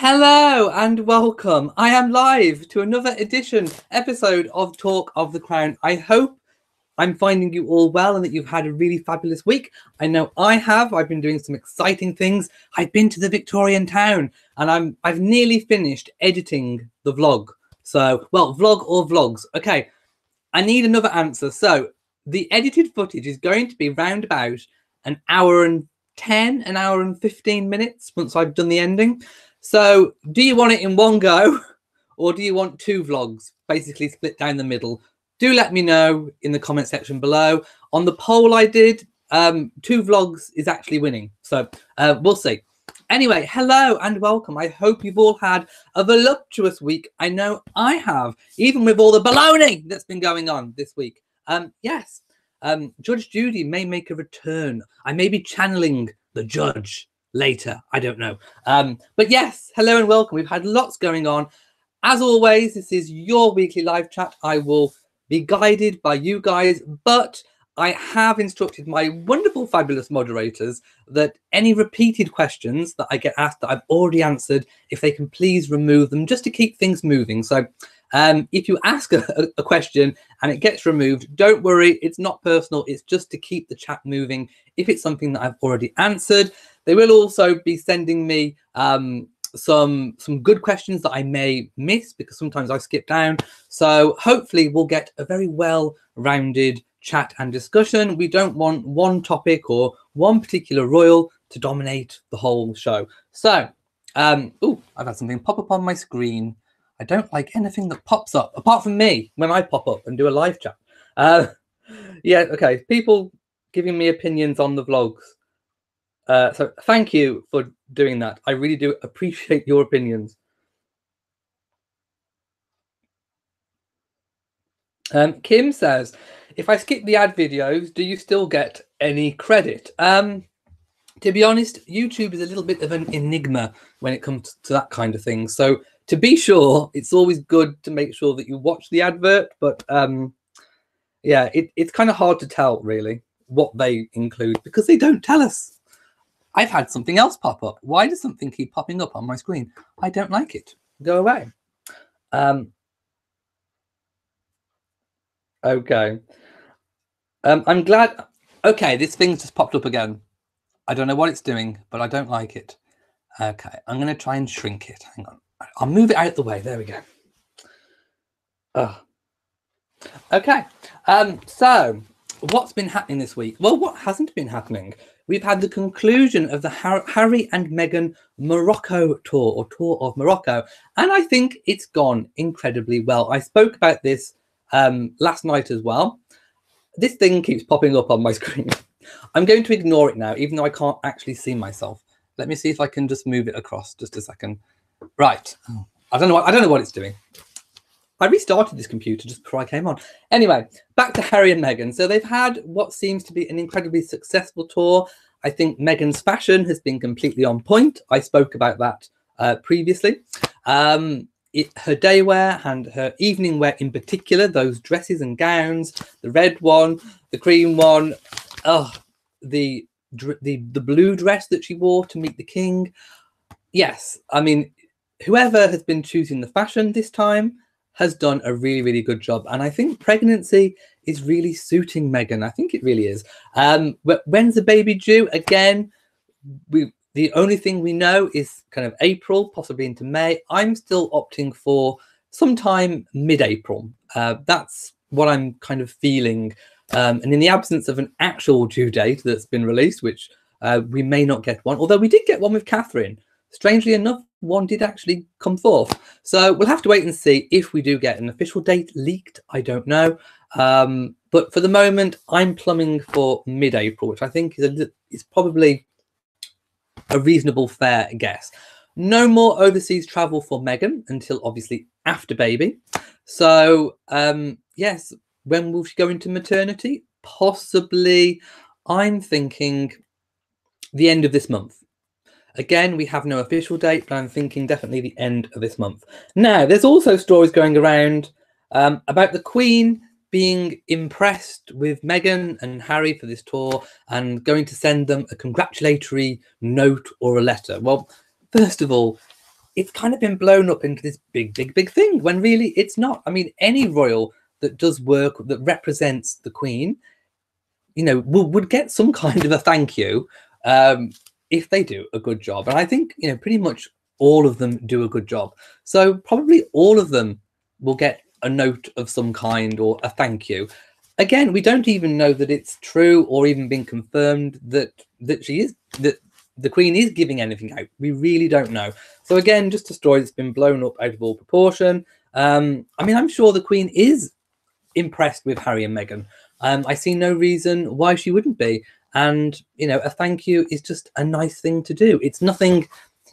Hello and welcome. I am live to another episode of Talk of the Crown. I hope I'm finding you all well and that you've had a really fabulous week. I know I have. I've been doing some exciting things. I've been to the Victorian town and I've nearly finished editing the vlog. So, well, vlog or vlogs. Okay, I need another answer. So the edited footage is going to be round about an hour and 10, an hour and 15 minutes once I've done the ending. So do you want it in one go or do you want two vlogs basically split down the middle? Do let me know in the comment section below. On the poll I did, two vlogs is actually winning. So we'll see. Anyway, hello and welcome. I hope you've all had a voluptuous week. I know I have, even with all the baloney that's been going on this week. Yes, Judge Judy may make a return. I may be channeling the judge later. I don't know. But yes, hello and welcome. We've had lots going on. As always, this is your weekly live chat. I will be guided by you guys, but I have instructed my wonderful, fabulous moderators that any repeated questions that I get asked that I've already answered, if they can please remove them just to keep things moving. So if you ask a question and it gets removed, don't worry, it's not personal. It's just to keep the chat moving. If it's something that I've already answered, they will also be sending me some good questions that I may miss because sometimes I skip down. So hopefully we'll get a very well-rounded chat and discussion. We don't want one topic or one particular royal to dominate the whole show. So, oh, I've had something pop up on my screen. I don't like anything that pops up, apart from me when I pop up and do a live chat. Yeah, okay. People giving me opinions on the vlogs. So thank you for doing that. I really do appreciate your opinions. Kim says, if I skip the ad videos, do you still get any credit? To be honest, YouTube is a little bit of an enigma when it comes to that kind of thing. So to be sure, it's always good to make sure that you watch the advert. But yeah, it's kind of hard to tell, really, what they include because they don't tell us. I've had something else pop up. Why does something keep popping up on my screen? I don't like it. Go away. Okay. I'm glad. Okay, this thing's just popped up again. I don't know what it's doing, but I don't like it. Okay, I'm going to try and shrink it. Hang on. I'll move it out of the way. There we go. Okay. So what's been happening this week? Well, what hasn't been happening? We've had the conclusion of the Harry and Meghan Morocco tour, or tour of Morocco, and I think it's gone incredibly well. I spoke about this last night as well. This thing keeps popping up on my screen. I'm going to ignore it now, even though I can't actually see myself. Let me see if I can just move it across. Just a second. Right. I don't know what it's doing. I restarted this computer just before I came on. Anyway, back to Harry and Meghan. So they've had what seems to be an incredibly successful tour. I think Meghan's fashion has been completely on point. I spoke about that previously. Her day wear and her evening wear in particular, those dresses and gowns, the red one, the cream one, the blue dress that she wore to meet the king. Yes, I mean, whoever has been choosing the fashion this time has done a really, really good job. And I think pregnancy is really suiting Meghan. I think it really is. When's the baby due? Again, the only thing we know is kind of April, possibly into May. I'm still opting for sometime mid-April. That's what I'm kind of feeling. And in the absence of an actual due date that's been released, which we may not get one, although we did get one with Catherine. Strangely enough, one did actually come forth. So we'll have to wait and see if we do get an official date leaked. I don't know. But for the moment, I'm plumbing for mid-April, which I think is probably a reasonable, fair guess. No more overseas travel for Meghan until obviously after baby. So yes, when will she go into maternity? Possibly, I'm thinking the end of this month. Again, we have no official date, but I'm thinking definitely the end of this month. Now, there's also stories going around about the Queen being impressed with Meghan and Harry for this tour and going to send them a congratulatory note or a letter. Well, first of all, it's kind of been blown up into this big thing when really it's not. I mean, any royal that does work that represents the Queen, you know, would get some kind of a thank you if they do a good job. And I think, you know, pretty much all of them do a good job. So probably all of them will get a note of some kind or a thank you. Again, we don't even know that it's true or even been confirmed that the Queen is giving anything out. We really don't know. So again, just a story that's been blown up out of all proportion. I mean, I'm sure the Queen is impressed with Harry and Meghan. I see no reason why she wouldn't be. And, you know, a thank you is just a nice thing to do. It's nothing,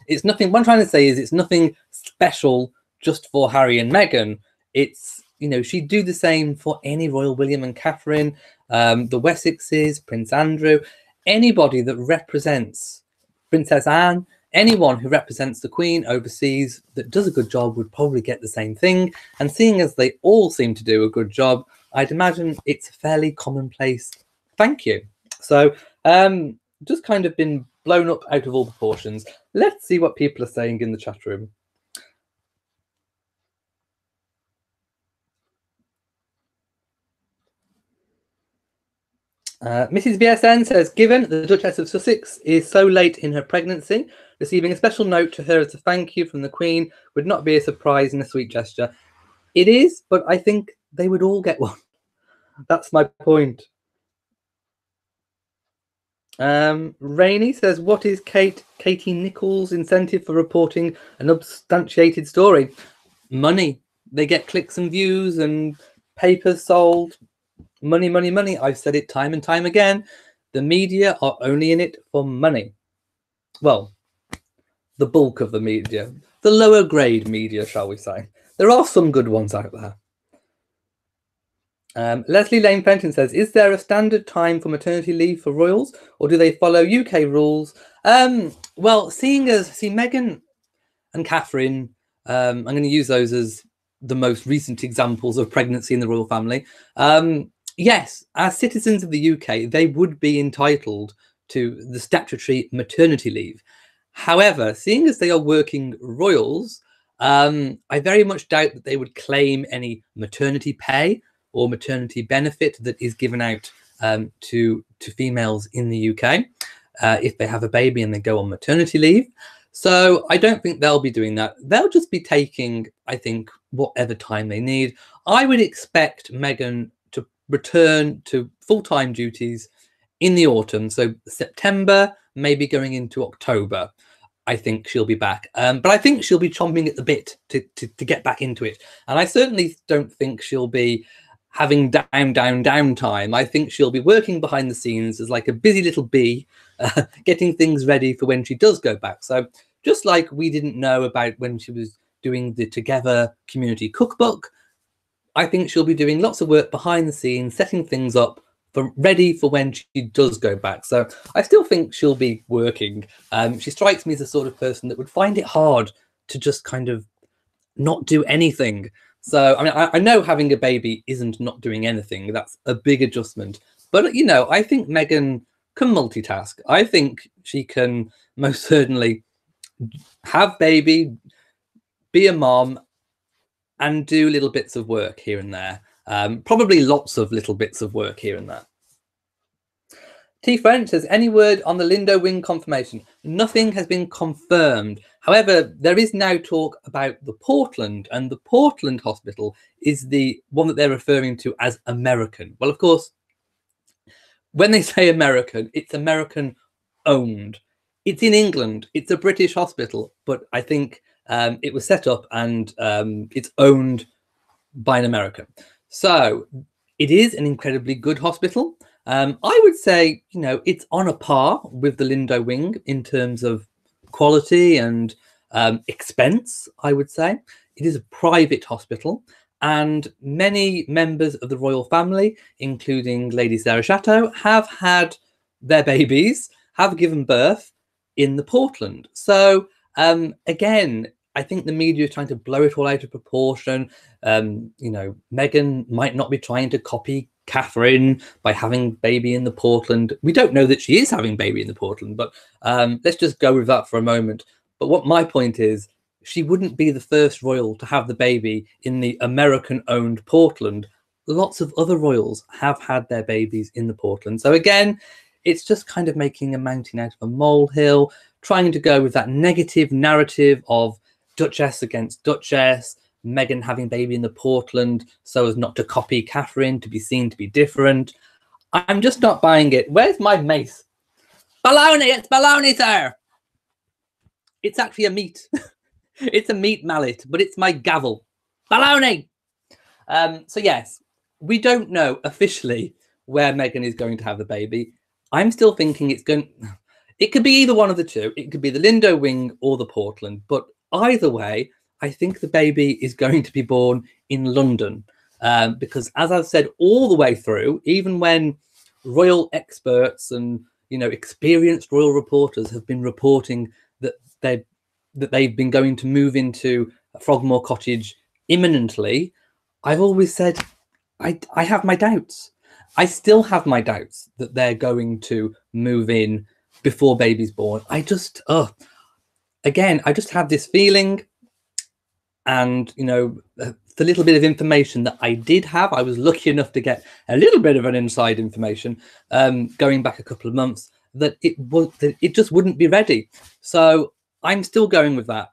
what I'm trying to say is it's nothing special just for Harry and Meghan. It's, you know, she'd do the same for any royal, William and Catherine, the Wessexes, Prince Andrew, anybody that represents Princess Anne, anyone who represents the Queen overseas that does a good job would probably get the same thing. And seeing as they all seem to do a good job, I'd imagine it's a fairly commonplace thank you. So just kind of been blown up out of all proportions. Let's see what people are saying in the chat room. Mrs. BSN says, given the Duchess of Sussex is so late in her pregnancy, receiving a special note to her as a thank you from the Queen would not be a surprise and a sweet gesture. It is, but I think they would all get one. That's my point. Rainey says, what is Katie Nichols' incentive for reporting an unsubstantiated story? Money. They get clicks and views and papers sold. Money, money, money. I've said it time and time again. The media are only in it for money. Well, the bulk of the media. The lower grade media, shall we say. There are some good ones out there. Leslie Lane Fenton says, is there a standard time for maternity leave for royals, or do they follow UK rules? Well, seeing Meghan and Catherine, I'm going to use those as the most recent examples of pregnancy in the royal family. Yes, as citizens of the UK, they would be entitled to the statutory maternity leave. However, seeing as they are working royals, I very much doubt that they would claim any maternity pay or maternity benefit that is given out to females in the UK if they have a baby and they go on maternity leave. So I don't think they'll be doing that. They'll just be taking, I think, whatever time they need. I would expect Meghan to return to full-time duties in the autumn. So September, maybe going into October, I think she'll be back. But I think she'll be chomping at the bit to get back into it. And I certainly don't think she'll be having down time. I think she'll be working behind the scenes as like a busy little bee, getting things ready for when she does go back. So just like we didn't know about when she was doing the Together community cookbook, I think she'll be doing lots of work behind the scenes, setting things up ready for when she does go back. So I still think she'll be working. She strikes me as the sort of person that would find it hard to just kind of not do anything. So, I mean, I know having a baby isn't not doing anything. That's a big adjustment. But, you know, I think Meghan can multitask. I think she can most certainly have baby, be a mom, and do little bits of work here and there. Probably lots of little bits of work here and there. T. French says, any word on the Lindo wing confirmation? Nothing has been confirmed. However, there is now talk about the Portland, and the Portland hospital is the one that they're referring to as American. Well, of course, when they say American, it's American owned. It's in England. It's a British hospital, but I think it was set up and it's owned by an American. So it is an incredibly good hospital. I would say, you know, it's on a par with the Lindo wing in terms of quality and expense, I would say. It is a private hospital, and many members of the royal family, including Lady Sarah Chateau, have had their babies, have given birth in the Portland. So again, I think the media is trying to blow it all out of proportion. You know, Meghan might not be trying to copy Catherine by having baby in the Portland. We don't know that she is having baby in the Portland, but let's just go with that for a moment. But what my point is, she wouldn't be the first royal to have the baby in the American-owned Portland. Lots of other royals have had their babies in the Portland. So again, it's just kind of making a mountain out of a molehill, trying to go with that negative narrative of Duchess against Duchess, Meghan having baby in the Portland so as not to copy Catherine, to be seen to be different. I'm just not buying it. Where's my mace? Baloney, it's baloney, sir. It's actually a meat. It's a meat mallet, but it's my gavel. Baloney. So yes, we don't know officially where Meghan is going to have the baby. I'm still thinking it could be either one of the two. It could be the Lindo wing or the Portland, but either way, I think the baby is going to be born in London, because as I've said all the way through, even when royal experts and experienced royal reporters have been reporting that they've been going to move into Frogmore Cottage imminently, I've always said I have my doubts. I still have my doubts that they're going to move in before baby's born. I just have this feeling. And the little bit of information that I did have, I was lucky enough to get a little bit of an inside information going back a couple of months, that it just wouldn't be ready. So I'm still going with that.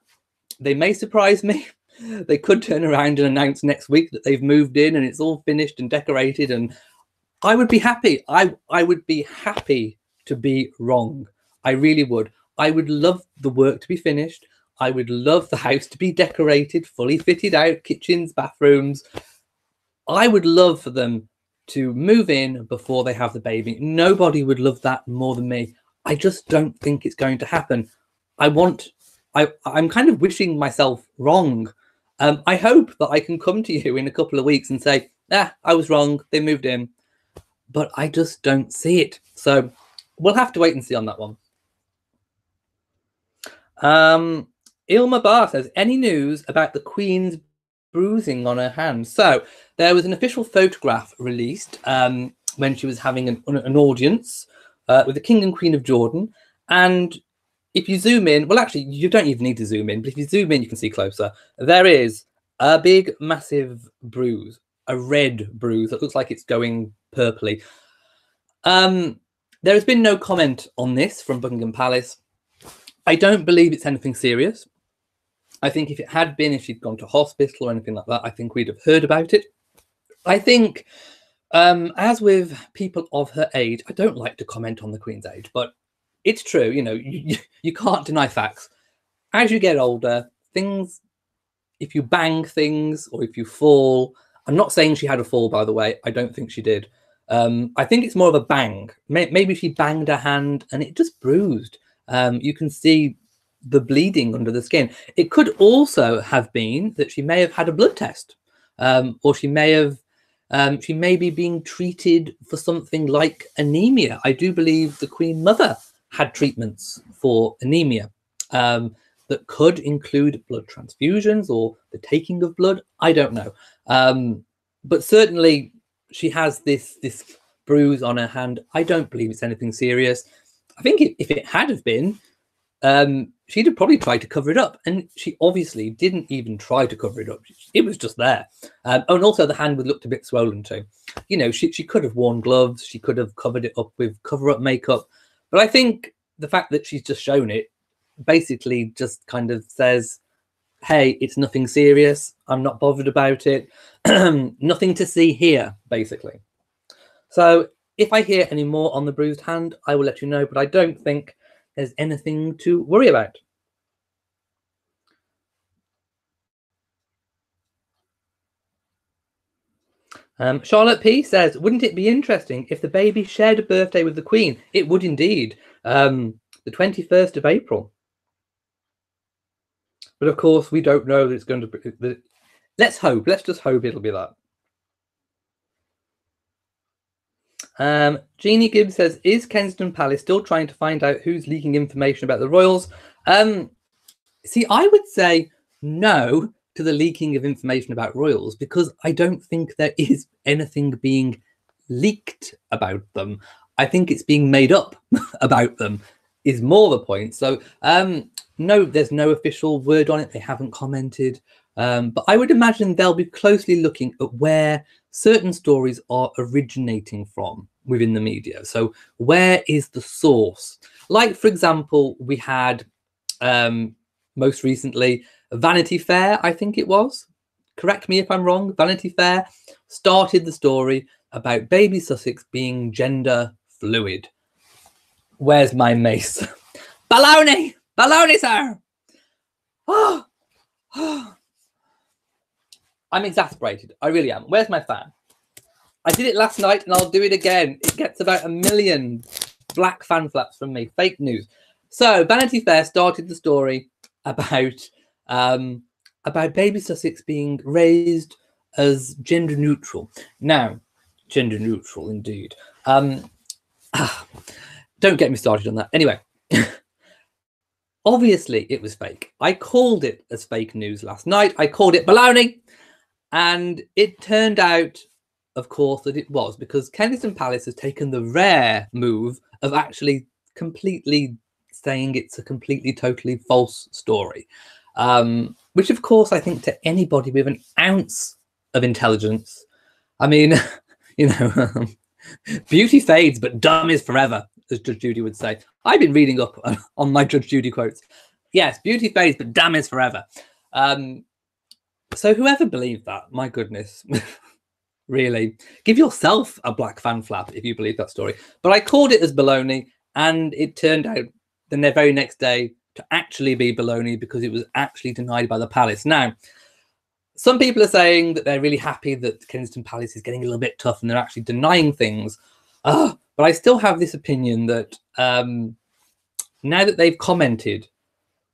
They may surprise me. They could turn around and announce next week that they've moved in and it's all finished and decorated, and I would be happy. I would be happy to be wrong. I really would. I would love the work to be finished. I would love the house to be decorated, fully fitted out, kitchens, bathrooms. I would love for them to move in before they have the baby. Nobody would love that more than me. I just don't think it's going to happen. I'm kind of wishing myself wrong. I hope that I can come to you in a couple of weeks and say, I was wrong. They moved in. But I just don't see it. So we'll have to wait and see on that one. Ilma Barr says, any news about the Queen's bruising on her hand? So there was an official photograph released when she was having an audience with the King and Queen of Jordan. And if you zoom in, well, actually, you don't even need to zoom in, but if you zoom in, you can see closer. There is a big, massive bruise, a red bruise that looks like it's going purpley. There has been no comment on this from Buckingham Palace. I don't believe it's anything serious. I think if it had been, if she'd gone to hospital or anything like that, I think we'd have heard about it. I think, as with people of her age, I don't like to comment on the Queen's age, but it's true, you can't deny facts. As you get older, things, if you bang things or if you fall, I'm not saying she had a fall, by the way, I don't think she did. I think it's more of a bang. Maybe she banged her hand and it just bruised. You can see the bleeding under the skin. It could also have been that she may have had a blood test, or she may be being treated for something like anemia. I do believe the Queen Mother had treatments for anemia that could include blood transfusions or the taking of blood. I don't know, but certainly she has this bruise on her hand. I don't believe it's anything serious. I think if it had have been, she'd have probably tried to cover it up, and she obviously didn't even try to cover it up. It was just there. And also the hand would looked a bit swollen too. She could have worn gloves. She could have covered it up with cover-up makeup. But I think the fact that she's just shown it basically just kind of says, hey, it's nothing serious. I'm not bothered about it. Nothing to see here, basically. So if I hear any more on the bruised hand, I will let you know, but I don't think there's anything to worry about. Charlotte P says, wouldn't it be interesting if the baby shared a birthday with the Queen? It would indeed. The 21st of April. But of course, we don't know that it's going to be. Let's hope. Let's just hope it'll be that. Jeannie Gibbs says, is Kensington Palace still trying to find out who's leaking information about the royals? See, I would say no to the leaking of information about royals, because I don't think there is anything being leaked about them. I think it's being made up about them. is more the point. So no, there's no official word on it. They haven't commented. But I would imagine they'll be closely looking at where certain stories are originating from within the media. So where is the source? Like, for example, we had most recently Vanity Fair, I think it was. Correct me if I'm wrong. Vanity Fair started the story about baby Sussex being gender fluid. Where's my mace? Baloney! Baloney, sir! Oh, oh. I'm exasperated. I really am. Where's my fan? I did it last night and I'll do it again. It gets about 1 million black fan flaps from me. Fake news. So Vanity Fair started the story about baby Sussex being raised as gender neutral. Now, gender neutral indeed. Don't get me started on that. Anyway, obviously it was fake. I called it as fake news last night. I called it baloney. And it turned out, of course, that it was, because Kensington Palace has taken the rare move of actually completely saying it's a completely, totally false story. Which, of course, I think to anybody with an ounce of intelligence, I mean, you know, beauty fades, but dumb is forever, as Judge Judy would say. I've been reading up on my Judge Judy quotes. Yes, beauty fades, but dumb is forever. So whoever believed that, my goodness, really, give yourself a black fan flap if you believe that story. But I called it as baloney, and it turned out the very next day to actually be baloney because it was actually denied by the palace. Now, some people are saying that they're really happy that Kensington Palace is getting a little bit tough and they're actually denying things. But I still have this opinion that now that they've commented,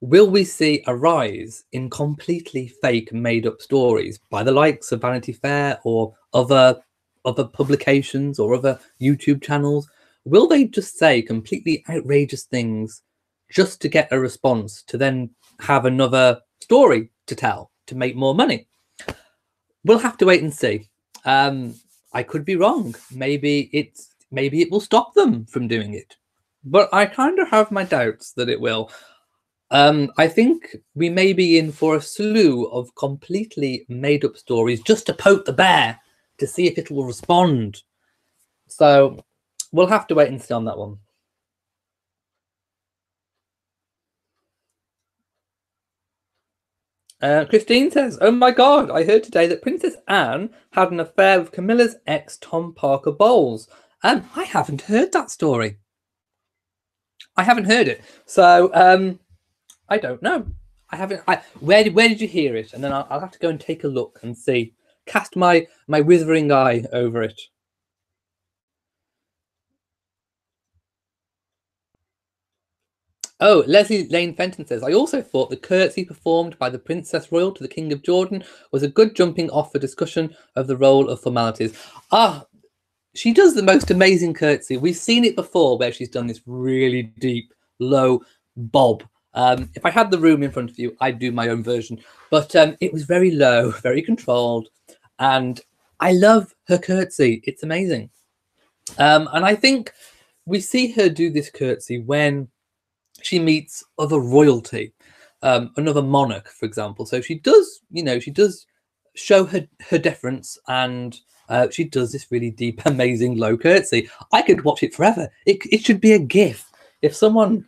will we see a rise in completely fake, made-up stories by the likes of Vanity Fair or other publications or other YouTube channels? Will they just say completely outrageous things just to get a response, to then have another story to tell, to make more money? We'll have to wait and see. I could be wrong. Maybe it will stop them from doing it. But I kind of have my doubts that it will. I think we may be in for a slew of completely made-up stories just to poke the bear to see if it will respond. So we'll have to wait and see on that one. Christine says, oh my God, I heard today that Princess Anne had an affair with Camilla's ex, Tom Parker Bowles. I haven't heard that story. I haven't heard it. So I don't know. I haven't. Where did you hear it? And then I'll have to go and take a look and see. Cast my withering eye over it. Oh, Leslie Lane Fenton says, I also thought the curtsy performed by the Princess Royal to the King of Jordan was a good jumping off for discussion of the role of formalities. She does the most amazing curtsy. We've seen it before where she's done this really deep, low bob. If I had the room in front of you, I'd do my own version. But it was very low, very controlled. And I love her curtsy. It's amazing. And I think we see her do this curtsy when she meets other royalty, another monarch, for example. So she does, she does show her deference, and she does this really deep, amazing low curtsy. I could watch it forever. It should be a GIF. If someone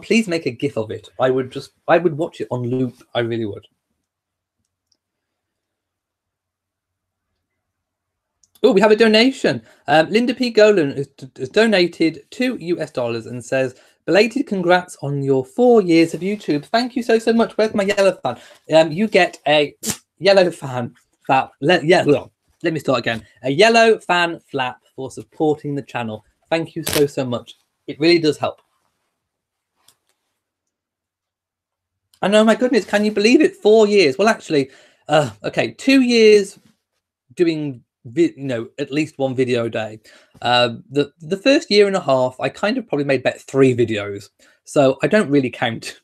please make a GIF of it, I would watch it on loop. I really would. Oh, we have a donation. Linda P. Golan has donated $2 and says, belated congrats on your 4 years of YouTube. Thank you so much. Where's my yellow fan? You get a yellow fan flap. Let me start again. A yellow fan flap for supporting the channel. Thank you so much. It really does help. I know, my goodness, can you believe it? 4 years. Well, actually, okay, 2 years doing at least one video a day. The first year and a half, I kind of probably made about 3 videos. So I don't really count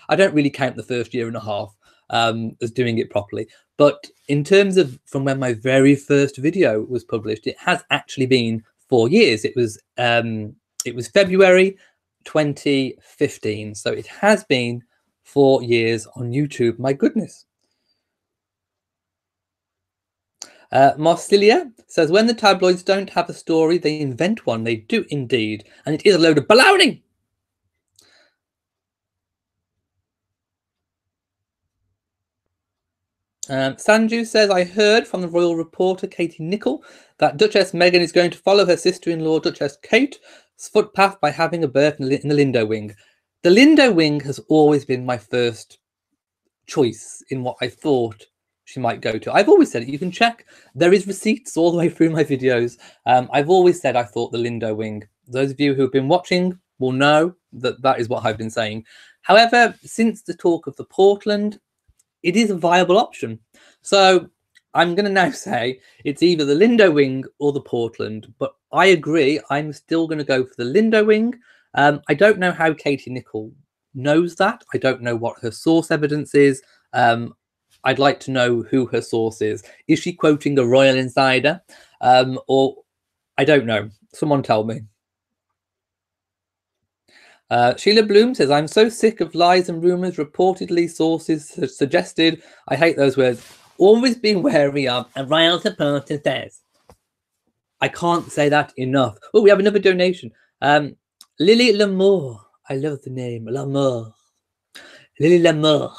the first year and a half as doing it properly. But in terms of from when my very first video was published, it has actually been 4 years. It was February 2015. So it has been 4 years on YouTube. My goodness. Marsilia says, when the tabloids don't have a story, they invent one. They do indeed. And it is a load of baloney. Sanju says, I heard from the royal reporter Katie Nicholl that Duchess Meghan is going to follow her sister-in-law Duchess Kate's footpath by having a berth in the Lindo wing. The Lindo wing has always been my first choice in what I thought she might go to. I've always said it. You can check. There is receipts all the way through my videos. I've always said I thought the Lindo wing. Those of you who have been watching will know that that is what I've been saying. However, since the talk of the Portland, it is a viable option. So I'm going to now say it's either the Lindo wing or the Portland, but I agree. I'm still going to go for the Lindo wing. I don't know how Katie Nicholl knows that. I don't know what her source evidence is. I'd like to know who her source is. Is she quoting a royal insider? Or I don't know. Someone tell me. Sheila Bloom says, I'm so sick of lies and rumours, reportedly sources suggested. I hate those words. Always be wary of a royal supporter says. I can't say that enough. Oh, we have another donation. Lily Lamour. I love the name. Lamour. Lily Lamour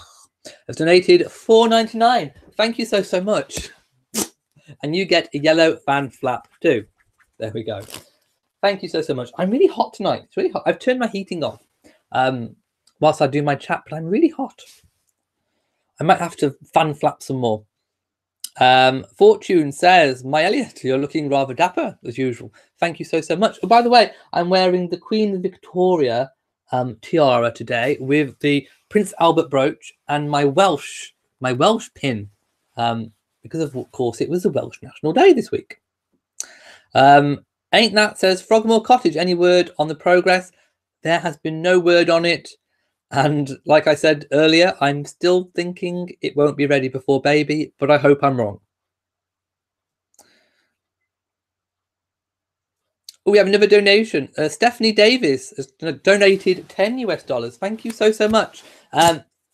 has donated $4.99. Thank you so much. And you get a yellow fan flap too. There we go. Thank you so much. I'm really hot tonight. It's really hot. I've turned my heating off whilst I do my chat, but I'm really hot. I might have to fan flap some more. Fortune says, my Elliot, you're looking rather dapper as usual. Thank you so much. Oh, by the way, I'm wearing the Queen Victoria tiara today with the Prince Albert brooch and my Welsh pin, because of course it was the Welsh National Day this week. Ain't That says, Frogmore Cottage, any word on the progress? There has been no word on it. And like I said earlier, I'm still thinking it won't be ready before baby, but I hope I'm wrong. Oh, we have another donation. Stephanie Davis has donated $10 US. Thank you so much.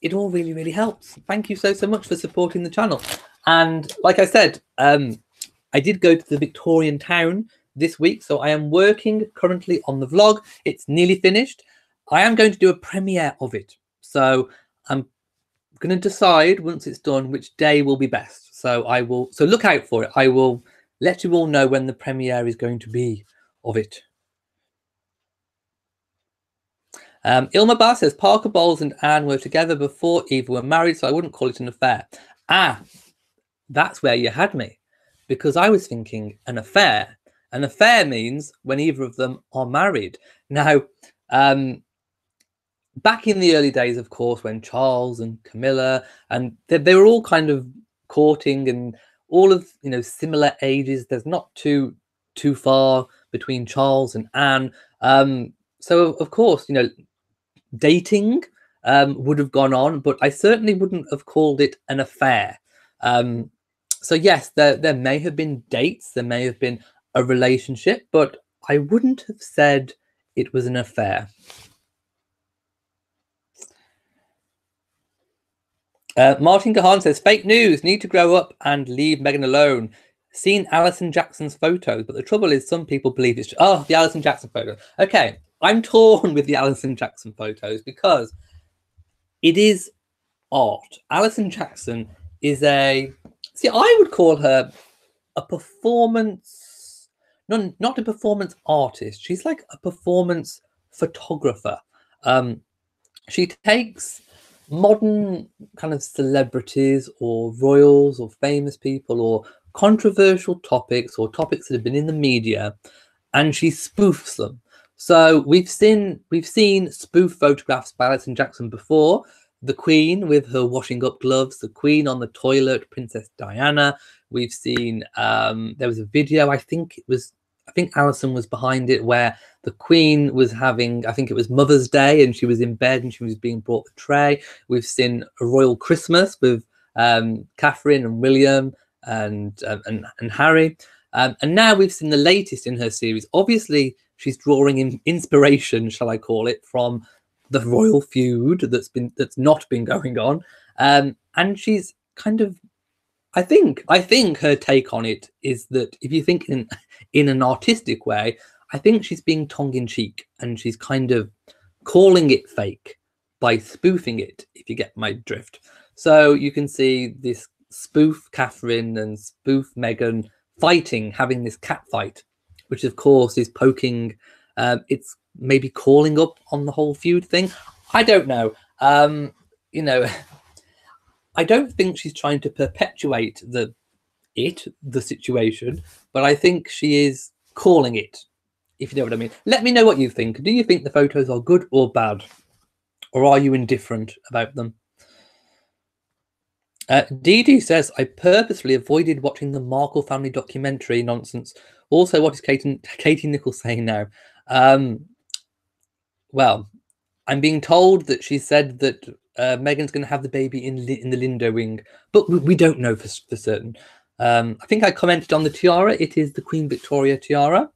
It all really helps. Thank you so much for supporting the channel. And like I said, I did go to the Victorian town this week, so I am working currently on the vlog. It's nearly finished. I am going to do a premiere of it, so I'm going to decide once it's done which day will be best. So look out for it. I will let you all know when the premiere is going to be of it. Ilma Barr says, Parker Bowles and Anne were together before Eva were married, so I wouldn't call it an affair. Ah, that's where you had me, because I was thinking an affair. An affair means when either of them are married. Now, back in the early days, of course, when Charles and Camilla, and they were all kind of courting and all of, similar ages. There's not too far between Charles and Anne. So, of course, dating would have gone on, but I certainly wouldn't have called it an affair. So, yes, there may have been dates. There may have been a relationship, but I wouldn't have said it was an affair. Martin Gahan says, fake news, need to grow up and leave Meghan alone. Seen Alison Jackson's photos, but the trouble is some people believe it's... Oh, the Alison Jackson photo. Okay, I'm torn with the Alison Jackson photos because it is art. Alison Jackson is I would call her a performance... Not a performance artist. She's like a performance photographer. She takes modern kind of celebrities or royals or famous people or controversial topics or topics that have been in the media, and she spoofs them. So we've seen spoof photographs by Alison Jackson before. The Queen with her washing up gloves, the Queen on the toilet, Princess Diana. We've seen there was a video, I think Alison was behind it, where the Queen was having, I think it was Mother's Day, and she was in bed and she was being brought the tray. We've seen a royal Christmas with Catherine and William and Harry. And now we've seen the latest in her series. Obviously, she's drawing inspiration, shall I call it, from the royal feud that's not been going on. And she's kind of, I think her take on it is that if you think in an artistic way, I think she's being tongue-in-cheek, and she's kind of calling it fake by spoofing it, if you get my drift. So you can see this spoof Catherine and spoof Meghan fighting, having this cat fight, which of course is poking, it's maybe calling up on the whole feud thing. I don't know. You know, I don't think she's trying to perpetuate the situation, but I think she is calling it, if you know what I mean. Let me know what you think. Do you think the photos are good or bad? Or are you indifferent about them? Dee Dee says, I purposely avoided watching the Markle family documentary nonsense. Also, what is Katie Nichols saying now? Well, I'm being told that she said that Meghan's going to have the baby in the Lindo wing, but we don't know for certain. I think I commented on the tiara. It is the Queen Victoria tiara.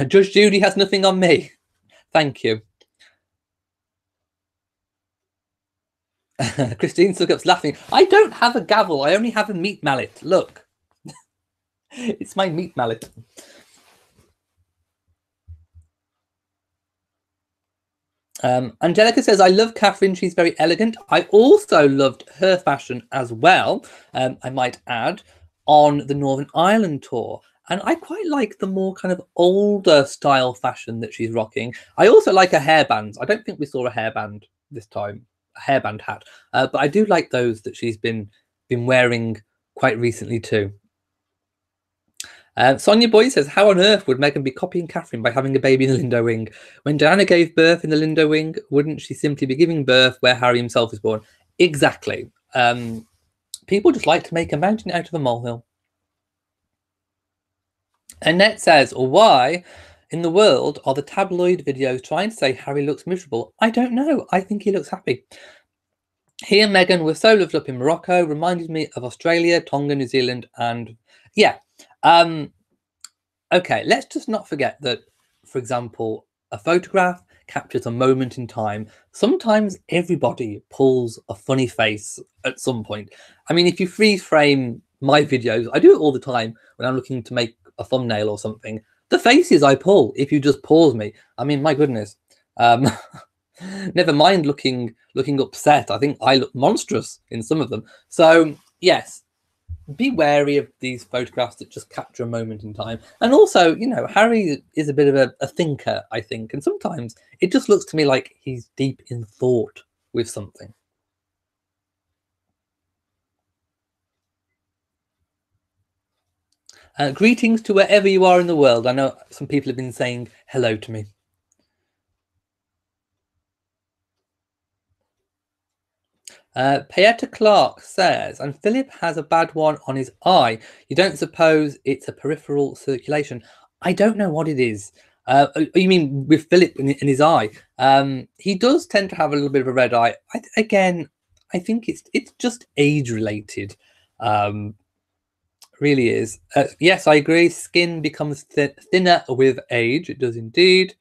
Judge Judy has nothing on me. Thank you. Christine Suckup's laughing. I don't have a gavel. I only have a meat mallet. Look. It's my meat mallet. Angelica says, I love Catherine. She's very elegant. I also loved her fashion as well, I might add, on the Northern Ireland tour. And I quite like the more kind of older style fashion that she's rocking. I also like her hairbands. I don't think we saw a hairband this time, a hairband hat. But I do like those that she's been wearing quite recently too. Sonya Boyes says, how on earth would Meghan be copying Catherine by having a baby in the Lindo wing? When Diana gave birth in the Lindo wing, wouldn't she simply be giving birth where Harry himself was born? Exactly. People just like to make a mountain out of a molehill. Annette says, why in the world are the tabloid videos trying to say Harry looks miserable? I don't know. I think he looks happy. He and Meghan were so loved up in Morocco, reminded me of Australia, Tonga, New Zealand, and yeah. Okay, let's just not forget that, for example, a photograph captures a moment in time. Sometimes everybody pulls a funny face at some point. I mean, if you freeze frame my videos, I do it all the time when I'm looking to make a thumbnail or something. The faces I pull, if you just pause me, I mean, my goodness. Never mind looking upset. I think I look monstrous in some of them. So yes, be wary of these photographs that just capture a moment in time. And also, you know, Harry is a bit of a thinker, I think, and sometimes it just looks to me like he's deep in thought with something. Greetings to wherever you are in the world. I know some people have been saying hello to me. Pieta Clark says, and Philip has a bad one on his eye. You don't suppose it's a peripheral circulation? I don't know what it is. You mean with Philip in his eye? He does tend to have a little bit of a red eye. Again, I think it's just age related. Really is. Yes, I agree. Skin becomes thinner with age. It does indeed.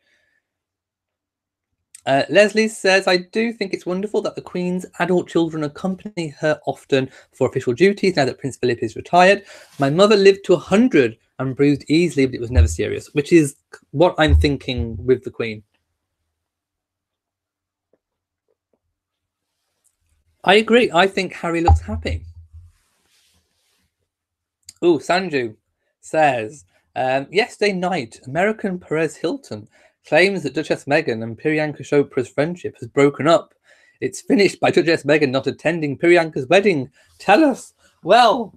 Leslie says, I do think it's wonderful that the Queen's adult children accompany her often for official duties now that Prince Philip is retired. My mother lived to 100 and bruised easily, but it was never serious, which is what I'm thinking with the Queen. I agree. I think Harry looks happy. Oh, Sanju says, yesterday night, American Perez Hilton claims that Duchess Meghan and Priyanka Chopra's friendship has broken up. It's finished by Duchess Meghan not attending Priyanka's wedding. Tell us. Well,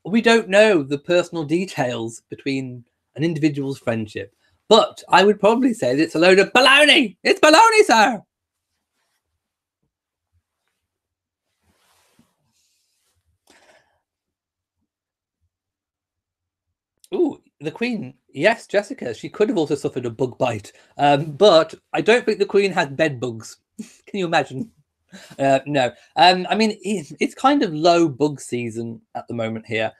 we don't know the personal details between an individual's friendship, but I would probably say that it's a load of baloney. It's baloney, sir. Ooh, the Queen. Yes, Jessica. She could have also suffered a bug bite, but I don't think the Queen has bed bugs. Can you imagine? No. I mean, it's kind of low bug season at the moment here.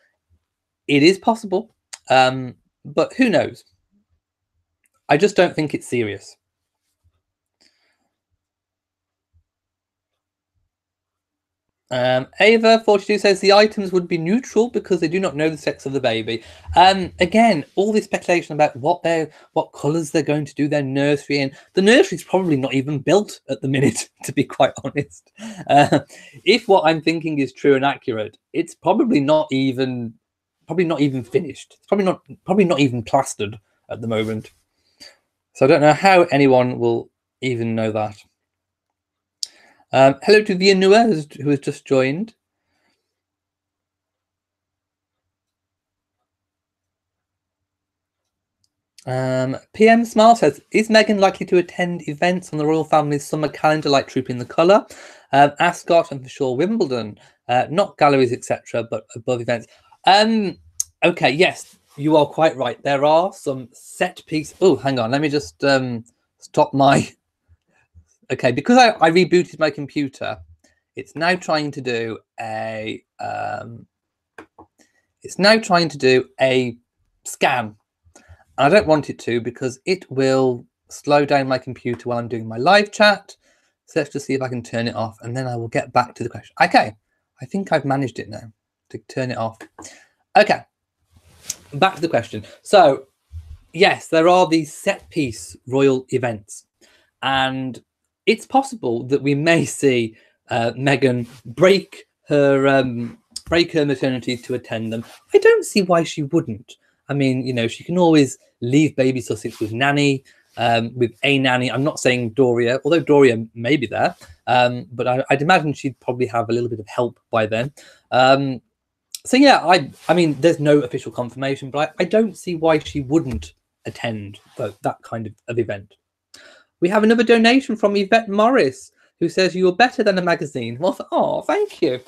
It is possible, but who knows? I just don't think it's serious. Ava 42 says the items would be neutral because they do not know the sex of the baby. Again, all this speculation about what colours they're going to do their nursery in. The nursery's probably not even built at the minute, to be quite honest. If what I'm thinking is true and accurate, it's probably not even finished. It's probably not even plastered at the moment. So I don't know how anyone will even know that. Hello to Vianua, who has just joined. PM Smile says, is Meghan likely to attend events on the royal family's summer calendar like Trooping the Colour, Ascot and for sure Wimbledon, not galleries, etc., but above events? Okay, yes, you are quite right. There are some set piece. Oh, hang on, let me just stop my... Okay, because I rebooted my computer, it's now trying to do a scan. I don't want it to because it will slow down my computer while I'm doing my live chat. So let's just see if I can turn it off, and then I will get back to the question. Okay, I think I've managed it now to turn it off. Okay, back to the question. So yes, there are these set piece royal events, and it's possible that we may see Meghan break her maternity to attend them. I don't see why she wouldn't. I mean, you know, she can always leave baby Sussex with nanny, with a nanny. I'm not saying Doria, although Doria may be there, but I'd imagine she'd probably have a little bit of help by then. So yeah, I mean, there's no official confirmation, but I don't see why she wouldn't attend that kind of event. We have another donation from Yvette Morris, who says, you're better than a magazine. Well, oh, thank you.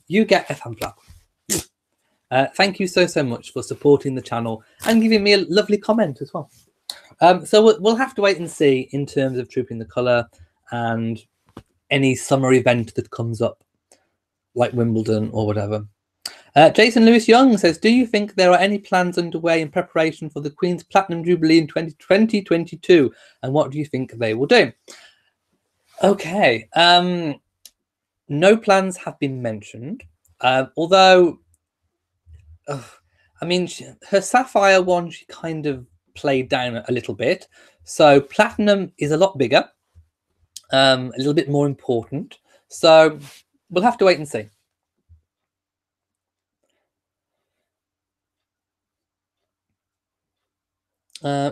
You get a thumb clap. Thank you so much for supporting the channel and giving me a lovely comment as well. So we'll have to wait and see in terms of Trooping the Colour and any summer event that comes up, like Wimbledon or whatever. Jason Lewis Young says, do you think there are any plans underway in preparation for the Queen's Platinum Jubilee in 2022? And what do you think they will do? Okay. No plans have been mentioned. Although, I mean, her Sapphire one, she kind of played down a little bit. So Platinum is a lot bigger, a little bit more important. So we'll have to wait and see.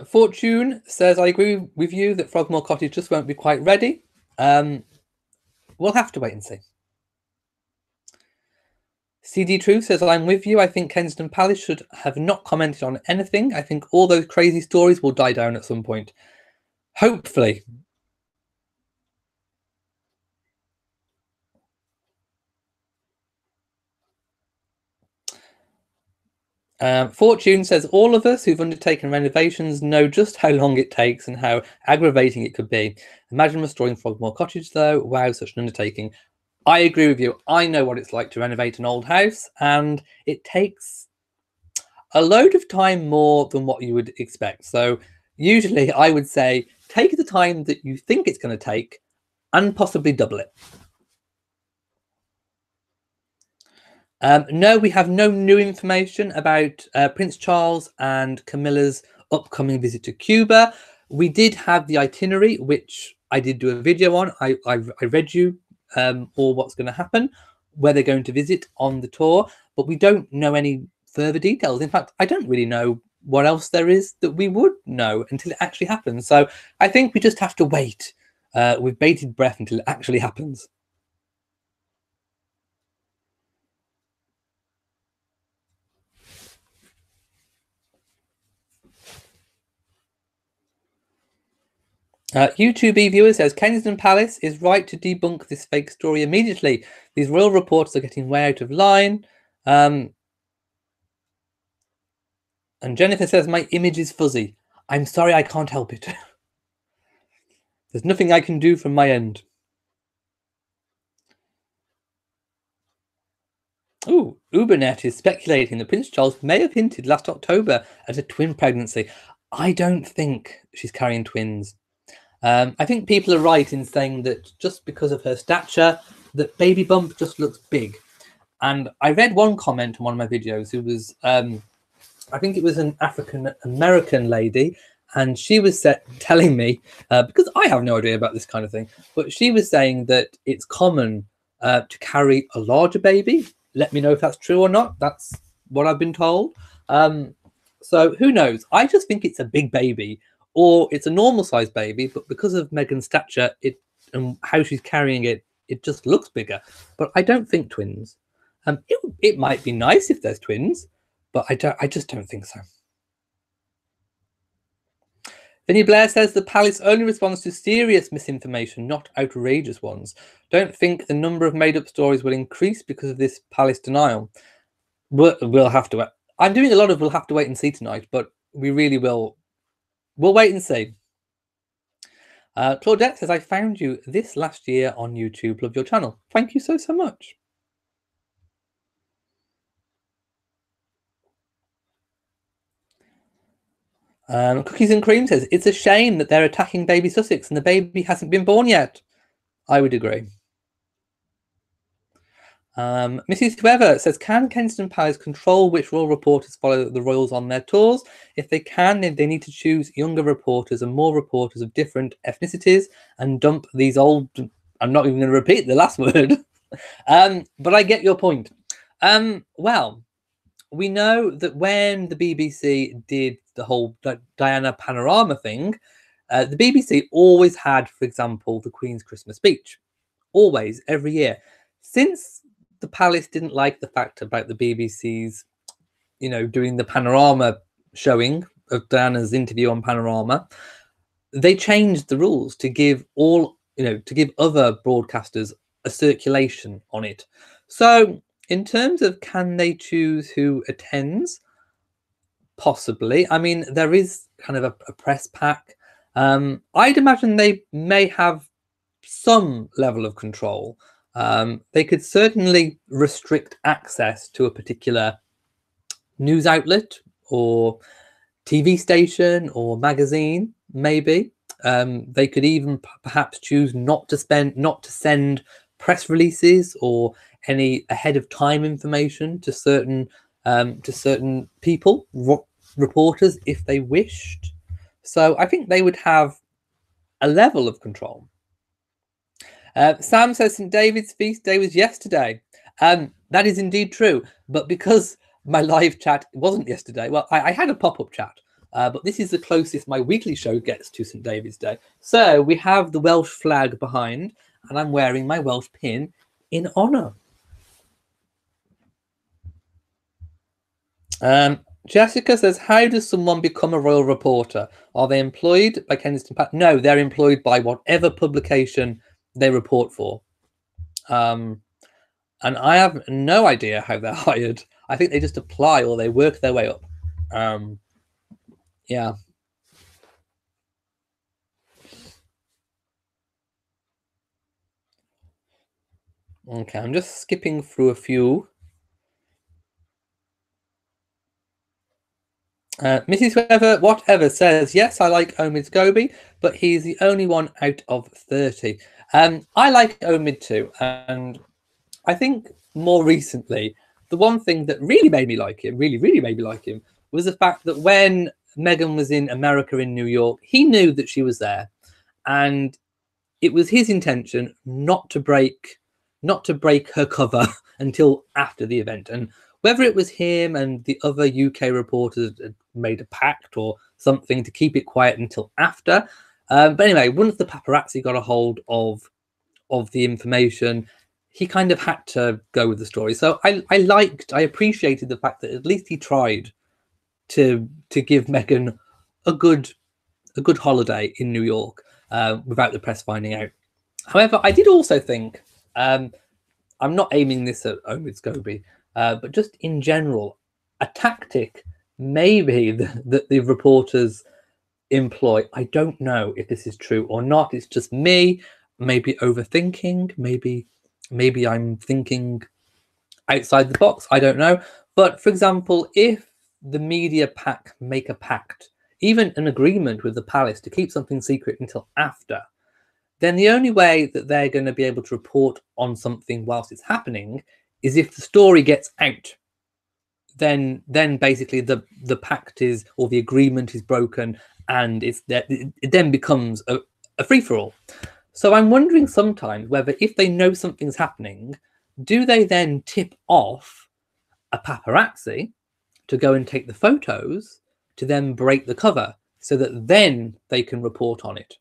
Fortune says, I agree with you that Frogmore Cottage just won't be quite ready. We'll have to wait and see. CD Truth says, I'm with you. I think Kensington Palace should have not commented on anything. I think all those crazy stories will die down at some point. Hopefully. Fortune says, all of us who've undertaken renovations know just how long it takes and how aggravating it could be. Imagine restoring Frogmore Cottage, though. Wow, such an undertaking. I agree with you. I know what it's like to renovate an old house, and it takes a load of time more than what you would expect. So usually I would say take the time that you think it's going to take and possibly double it. No, we have no new information about Prince Charles and Camilla's upcoming visit to Cuba. We did have the itinerary, which I did do a video on. I read you all what's going to happen, where they're going to visit on the tour, but we don't know any further details. In fact, I don't really know what else there is that we would know until it actually happens. So I think we just have to wait with bated breath until it actually happens. YouTube viewer says, Kensington Palace is right to debunk this fake story immediately. These royal reports are getting way out of line. And Jennifer says, my image is fuzzy. I'm sorry, I can't help it. There's nothing I can do from my end. Ooh, Ubernet is speculating that Prince Charles may have hinted last October at a twin pregnancy. I don't think she's carrying twins. I think people are right in saying that just because of her stature, that baby bump just looks big. And I read one comment on one of my videos who was, I think it was an African American lady, and she was telling me, because I have no idea about this kind of thing, but she was saying that it's common to carry a larger baby. Let me know if that's true or not. That's what I've been told. So who knows? I just think it's a big baby, or it's a normal sized baby, but because of Meghan's stature, and how she's carrying it, it just looks bigger. But I don't think twins. It might be nice if there's twins, but I just don't think so. Vinny Blair says the palace only responds to serious misinformation, not outrageous ones. Don't think the number of made-up stories will increase because of this palace denial. We'll have to. I'm doing a lot of we'll have to wait and see tonight, but we really will. We'll wait and see. Claudette says, I found you this last year on YouTube. Love your channel. Thank you so much. Cookies and Cream says, it's a shame that they're attacking baby Sussex and the baby hasn't been born yet. I would agree. Mrs. Whoever says, can Kensington Palace control which royal reporters follow the royals on their tours? If they can, then they need to choose younger reporters and more reporters of different ethnicities and dump these old... I'm not even going to repeat the last word. But I get your point. Well, we know that when the BBC did the whole Diana Panorama thing, the BBC always had, for example, the Queen's Christmas speech. Always, every year. Since the palace didn't like the fact about the BBC's, doing the Panorama showing of Diana's interview on Panorama, they changed the rules to give to give other broadcasters a circulation on it. So in terms of can they choose who attends, possibly. I mean, there is kind of a press pack. I'd imagine they may have some level of control. They could certainly restrict access to a particular news outlet or TV station or magazine, maybe. They could even perhaps choose not to send press releases or any ahead of time information to certain people, reporters, if they wished. So I think they would have a level of control. Sam says St. David's feast day was yesterday. That is indeed true, but because my live chat wasn't yesterday, well, I had a pop-up chat, but this is the closest my weekly show gets to St. David's Day. So we have the Welsh flag behind, and I'm wearing my Welsh pin in honour. Jessica says, how does someone become a royal reporter? Are they employed by Kensington Palace? No, they're employed by whatever publication they report for. And I have no idea how they're hired. I think they just apply or they work their way up. Yeah. Okay, I'm just skipping through a few. Mrs. Whatever says, yes, I like Omid Scobie, but he's the only one out of 30. I like Omid too, and I think more recently, the one thing that really made me like him, really made me like him, was the fact that when Meghan was in America in New York, he knew that she was there, and it was his intention not to break her cover until after the event. And whether it was him and the other UK reporters had made a pact or something to keep it quiet until after. But anyway, once the paparazzi got a hold of the information, he kind of had to go with the story. So I appreciated the fact that at least he tried to give Meghan a good holiday in New York without the press finding out. However, I did also think, I'm not aiming this at Omid Scobie, but just in general, a tactic maybe that the reporters employ. I don't know if this is true or not. It's just me, maybe overthinking, maybe I'm thinking outside the box. I don't know. But for example, if the media pack make a pact, even an agreement with the palace to keep something secret until after, then the only way that they're going to be able to report on something whilst it's happening is if the story gets out. Then basically the pact is, or the agreement is broken, and it then becomes a free-for-all. So I'm wondering sometimes whether, if they know something's happening, do they then tip off a paparazzi to go and take the photos to then break the cover so that then they can report on it?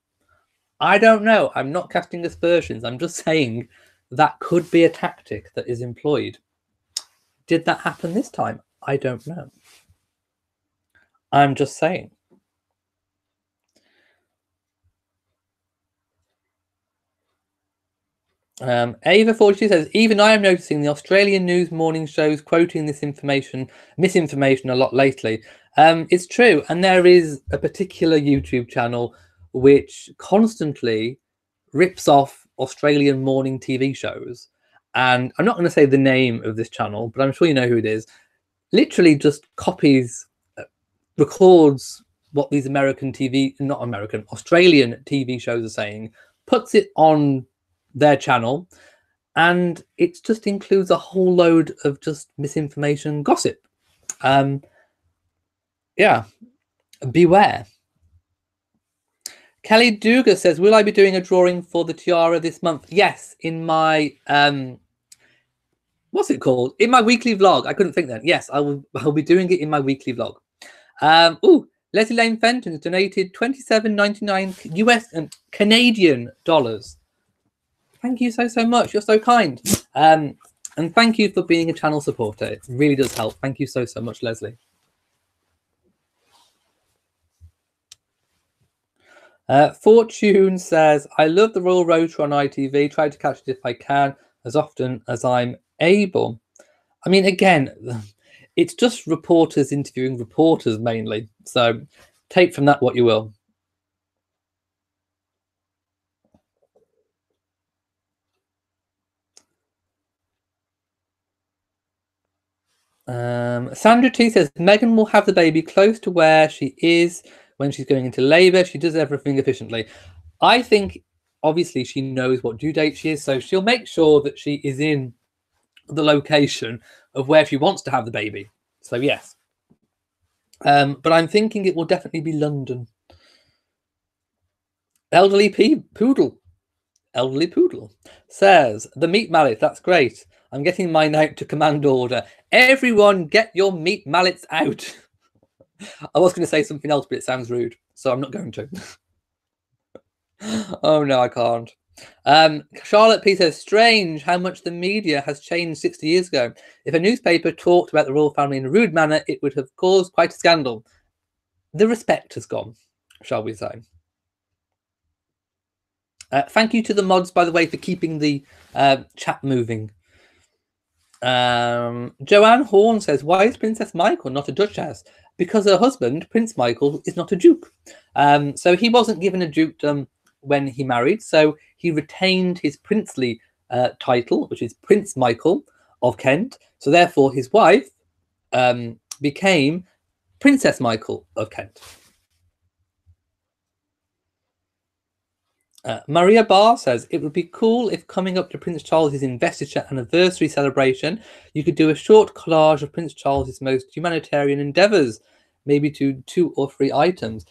I don't know. I'm not casting aspersions. I'm just saying that could be a tactic that is employed. Did that happen this time? I don't know. I'm just saying. Ava 42 says, even I am noticing the Australian news morning shows quoting this misinformation a lot lately. It's true. And there is a particular YouTube channel which constantly rips off Australian morning TV shows. And I'm not going to say the name of this channel, but I'm sure you know who it is. Literally just copies, records what these Australian TV shows are saying, puts it on their channel, and it just includes a whole load of just misinformation gossip. Yeah, beware. Kelly Dugas says, will I be doing a drawing for the tiara this month? Yes, in my what's it called? In my weekly vlog. I couldn't think then. Yes, I'll be doing it in my weekly vlog. Leslie Lane Fenton has donated $27.99 US and Canadian dollars. Thank you so much. You're so kind. And thank you for being a channel supporter. It really does help. Thank you so much, Leslie. Fortune says, I love the Royal Rotary on ITV. Try to catch it if I can, as often as I'm able. I mean, again, it's just reporters interviewing reporters mainly. So take from that what you will. Sandra T says, Meghan will have the baby close to where she is when she's going into labour. She does everything efficiently. I think, obviously, she knows what due date she is, so she'll make sure that she is in the location of where she wants to have the baby. So, yes. But I'm thinking it will definitely be London. Elderly Poodle says, the meat mallet, that's great. I'm getting mine out to command order. Everyone get your meat mallets out. I was going to say something else, but it sounds rude, so I'm not going to. Oh, no, I can't. Charlotte P says, strange how much the media has changed 60 years ago. If a newspaper talked about the royal family in a rude manner, it would have caused quite a scandal. The respect has gone, shall we say. Thank you to the mods, by the way, for keeping the chat moving. Joanne Horn says, why is Princess Michael not a duchess? Because her husband, Prince Michael, is not a duke. So he wasn't given a dukedom when he married, so he retained his princely title, which is Prince Michael of Kent. So therefore his wife became Princess Michael of Kent. Maria Barr says, it would be cool if coming up to Prince Charles's investiture anniversary celebration, you could do a short collage of Prince Charles's most humanitarian endeavours, maybe to 2 or 3 items.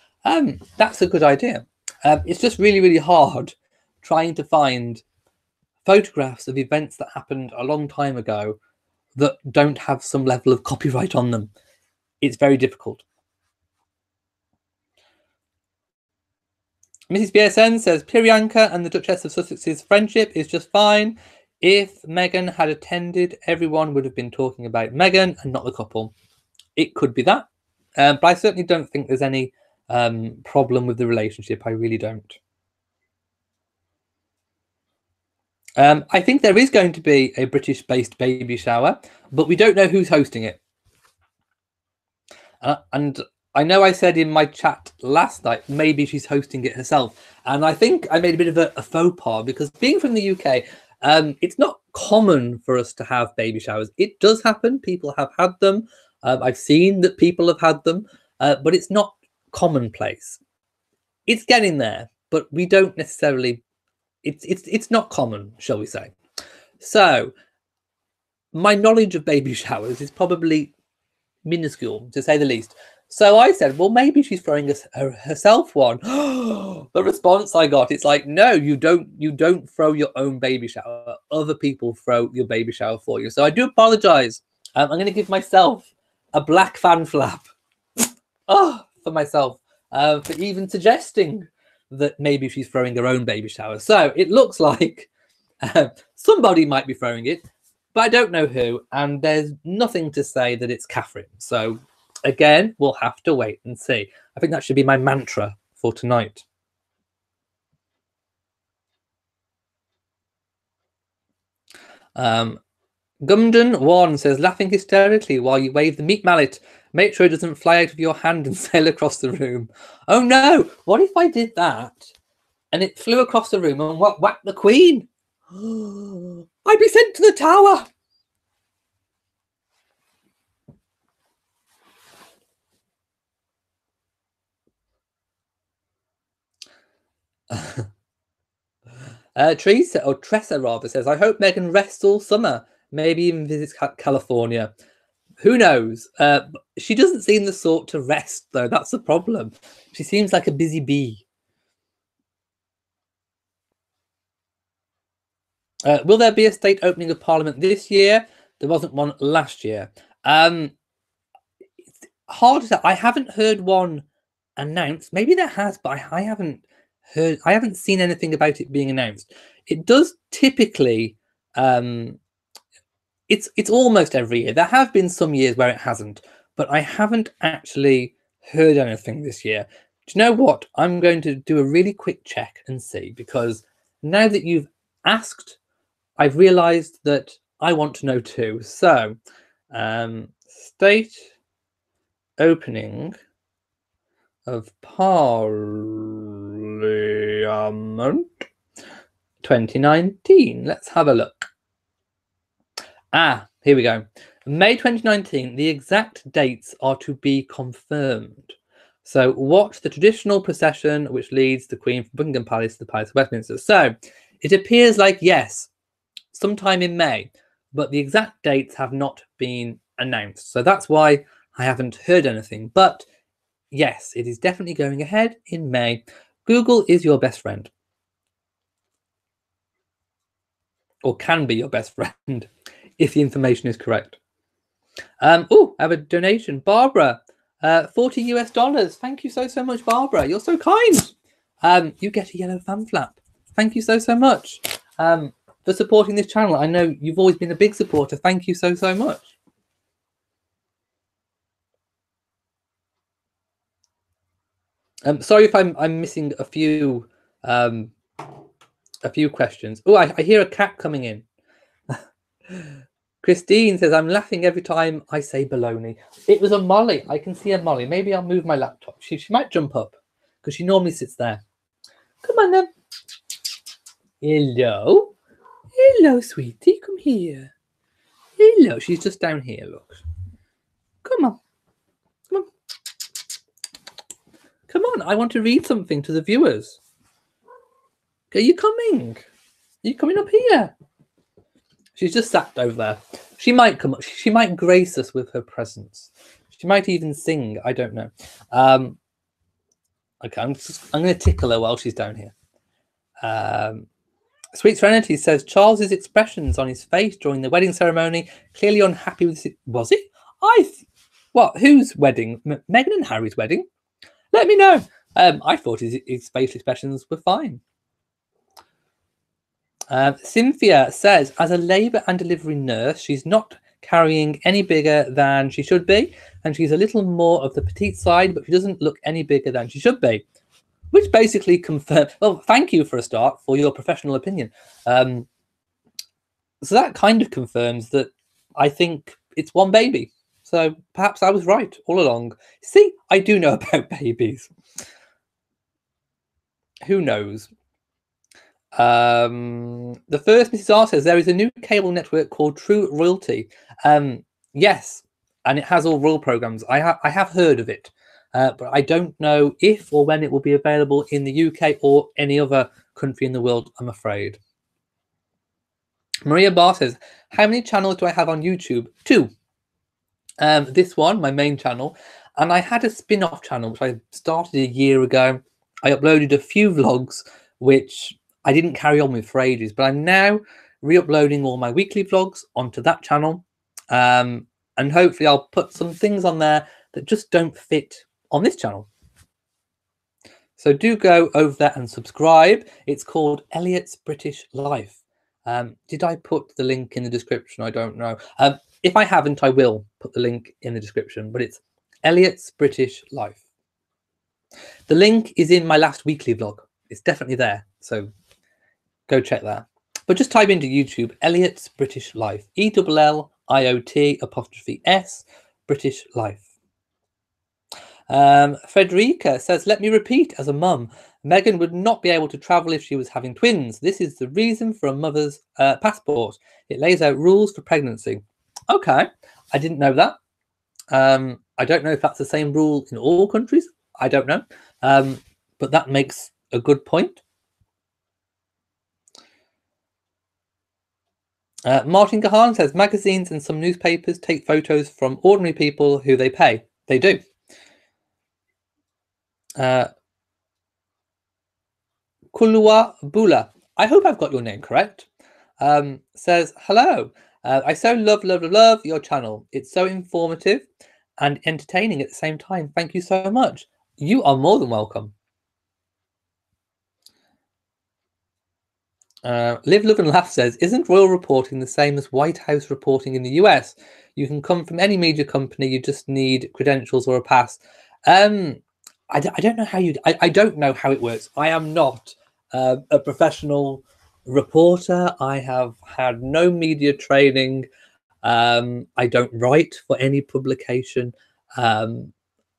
That's a good idea. It's just really, really hard trying to find photographs of events that happened a long time ago that don't have some level of copyright on them. It's very difficult. Mrs. BSN says, Priyanka and the Duchess of Sussex's friendship is just fine. If Meghan had attended, everyone would have been talking about Meghan and not the couple. It could be that. But I certainly don't think there's any problem with the relationship. I really don't. I think there is going to be a British-based baby shower, but we don't know who's hosting it. And I know I said in my chat last night, maybe she's hosting it herself. And I think I made a bit of a faux pas, because being from the UK, it's not common for us to have baby showers. It does happen. People have had them. I've seen that people have had them, but it's not commonplace. It's getting there, but we don't necessarily. It's not common, shall we say? So, my knowledge of baby showers is probably minuscule, to say the least. So I said, well, maybe she's throwing herself one. The response I got, it's like, no, you don't throw your own baby shower. Other people throw your baby shower for you. So I do apologize. I'm going to give myself a black fan flap. For myself, for even suggesting that maybe she's throwing her own baby shower. So it looks like somebody might be throwing it, but I don't know who, and there's nothing to say that it's Catherine. So again, we'll have to wait and see. I think that should be my mantra for tonight. Gumden1 says, laughing hysterically while you wave the meat mallet. Make sure it doesn't fly out of your hand and sail across the room. Oh no! What if I did that and it flew across the room and whacked the Queen? I'd be sent to the tower. Tressa rather says, I hope Meghan rests all summer, maybe even visits California. Who knows? She doesn't seem the sort to rest, though. That's the problem. She seems like a busy bee. Will there be a state opening of Parliament this year? There wasn't one last year. It's hard to say. I haven't heard one announced. Maybe there has, but I haven't heard. I haven't seen anything about it being announced. It does typically. It's almost every year. There have been some years where it hasn't, but I haven't actually heard anything this year. Do you know what? I'm going to do a really quick check and see, because now that you've asked, I've realised that I want to know too. So, state opening of Parliament 2019. Let's have a look. Here we go. May 2019. The exact dates are to be confirmed. So watch the traditional procession which leads the Queen from Buckingham Palace to the Palace of Westminster. So it appears like, yes, sometime in May, but the exact dates have not been announced. So that's why I haven't heard anything. But yes, it is definitely going ahead in May. Google is your best friend. Or can be your best friend if the information is correct. I have a donation. Barbara, $40 US. Thank you so much, Barbara. You're so kind. You get a yellow fan flap. Thank you so much for supporting this channel. I know you've always been a big supporter. Thank you so much. Sorry if I'm missing a few questions. Oh, I hear a cat coming in. Christine says, I'm laughing every time I say baloney. It was a Molly. I can see a Molly. Maybe I'll move my laptop. She might jump up because she normally sits there. Come on then. Hello. Hello, sweetie. Come here. Hello. She's just down here, look. Come on. Come on. Come on. I want to read something to the viewers. Are you coming? Are you coming up here? She's just sat over there. She might come up. She might grace us with her presence. She might even sing. I don't know. Okay, I'm going to tickle her while she's down here. Sweet Serenity says Charles's expressions on his face during the wedding ceremony, clearly unhappy with it. Was it? What? Whose wedding? Meghan and Harry's wedding? Let me know. I thought his facial expressions were fine. Cynthia says, as a labour and delivery nurse, she's not carrying any bigger than she should be, and she's a little more of the petite side, but she doesn't look any bigger than she should be, which basically confirms. Well, thank you for a start for your professional opinion. So that kind of confirms that I think it's one baby. So perhaps I was right all along. See, I do know about babies. Who knows? The first Mrs. R says there is a new cable network called True Royalty. Yes, and it has all royal programs. I have heard of it. but I don't know if or when it will be available in the UK or any other country in the world, I'm afraid. Maria Barr says, how many channels do I have on YouTube? 2. This one, my main channel, and I had a spin-off channel which I started a year ago. I uploaded a few vlogs which I didn't carry on with for ages, but I'm now re-uploading all my weekly vlogs onto that channel, and hopefully I'll put some things on there that just don't fit on this channel. So do go over there and subscribe. It's called Elliot's British Life. Did I put the link in the description? I don't know. If I haven't, I will put the link in the description, but it's Elliot's British Life. The link is in my last weekly vlog. It's definitely there, so go check that. But just type into YouTube, Elliot's British Life. ELLIOT''S, British Life. Frederica says, let me repeat, as a mum, Meghan would not be able to travel if she was having twins. This is the reason for a mother's passport. It lays out rules for pregnancy. Okay, I didn't know that. I don't know if that's the same rule in all countries. I don't know. But that makes a good point. Martin Gahan says, magazines and some newspapers take photos from ordinary people who they pay. They do. Kulua Bula, I hope I've got your name correct, says, hello. I so love your channel. It's so informative and entertaining at the same time. Thank you so much. You are more than welcome. Live, Love and Laugh says, isn't royal reporting the same as White House reporting in the US? You can come from any media company. You just need credentials or a pass. I don't know how I don't know how it works. I am not a professional reporter. I have had no media training. I don't write for any publication. I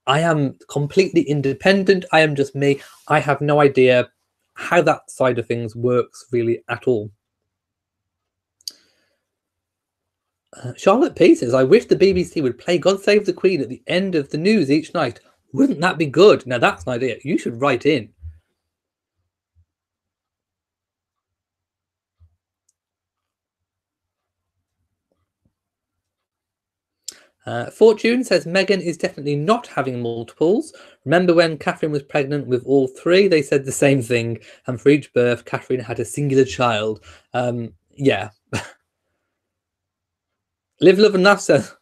am completely independent. I am just me. I have no idea how that side of things works really at all. Charlotte P says, I wish the BBC would play God Save the Queen at the end of the news each night. Wouldn't that be good? Now that's an idea. You should write in. Fortune says, Meghan is definitely not having multiples. Remember when Catherine was pregnant with all 3? They said the same thing. And for each birth, Catherine had a singular child. Yeah. Live, Love and Laugh says,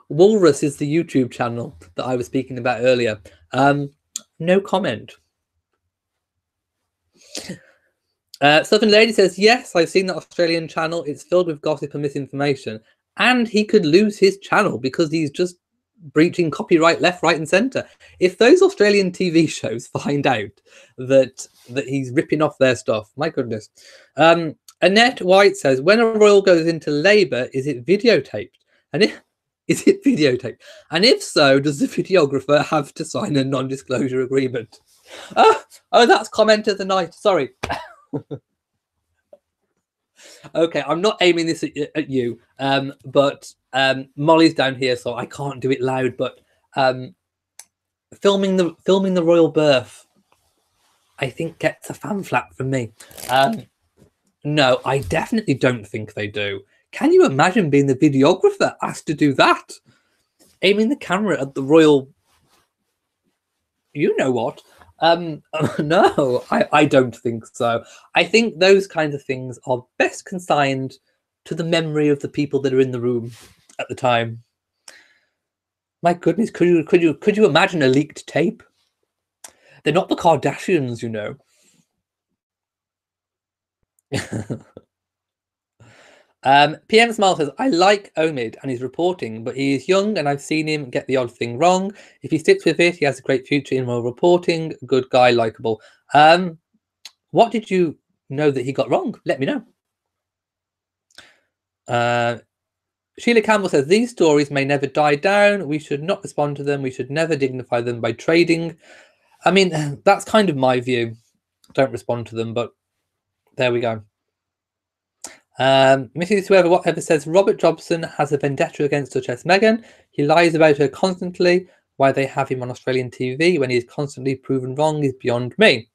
Walrus is the YouTube channel that I was speaking about earlier. No comment. Southern Lady says, yes, I've seen that Australian channel. It's filled with gossip and misinformation. And he could lose his channel because he's just breaching copyright left, right, and centre. If those Australian TV shows find out that he's ripping off their stuff, my goodness. Annette White says, when a royal goes into labour, is it videotaped? And is it videotaped? And if so, does the videographer have to sign a non-disclosure agreement? Oh, that's comment of the night. Sorry. Okay, I'm not aiming this at you, but Molly's down here, so I can't do it loud. But filming the royal birth, I think, gets a fan flap from me. No, I definitely don't think they do. Can you imagine being the videographer asked to do that? Aiming the camera at the royal, you know what? No, I don't think so. I think those kinds of things are best consigned to the memory of the people that are in the room at the time. My goodness, could you imagine a leaked tape? They're not the Kardashians, you know. PM Smile says, I like Omid and his reporting, but he is young and I've seen him get the odd thing wrong. If he sticks with it, he has a great future in royal reporting. Good guy, likable. What did you know that he got wrong? Let me know. Sheila Campbell says, these stories may never die down. We should not respond to them. We should never dignify them by trading. I mean, that's kind of my view. Don't respond to them, but there we go. Mrs. Whatever says, Robert Jobson has a vendetta against Duchess Meghan. He lies about her constantly. Why they have him on Australian TV when he's constantly proven wrong is beyond me.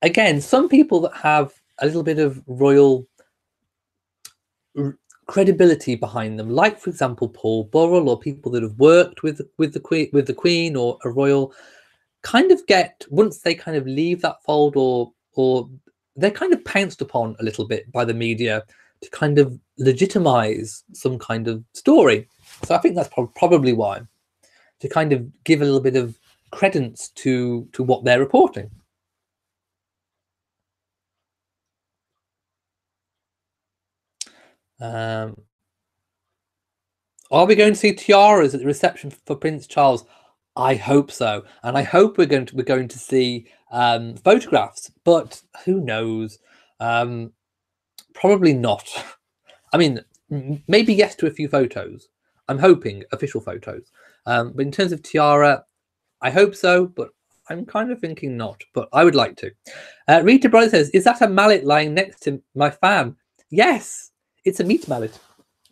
Again, some people that have a little bit of royal credibility behind them, like for example Paul Burrell, or people that have worked with the Queen or a royal, kind of get, once they kind of leave that fold, or they're kind of pounced upon a little bit by the media to kind of legitimize some kind of story. So I think that's probably why, to kind of give a little bit of credence to what they're reporting. Are we going to see tiaras at the reception for Prince Charles? I hope so, and I hope we're going to see photographs, but who knows? Probably not. I mean, maybe yes to a few photos. I'm hoping official photos, but in terms of tiara, I hope so, but I'm kind of thinking not. But I would like to. Rita Brother says, "Is that a mallet lying next to my fan?" Yes, it's a meat mallet,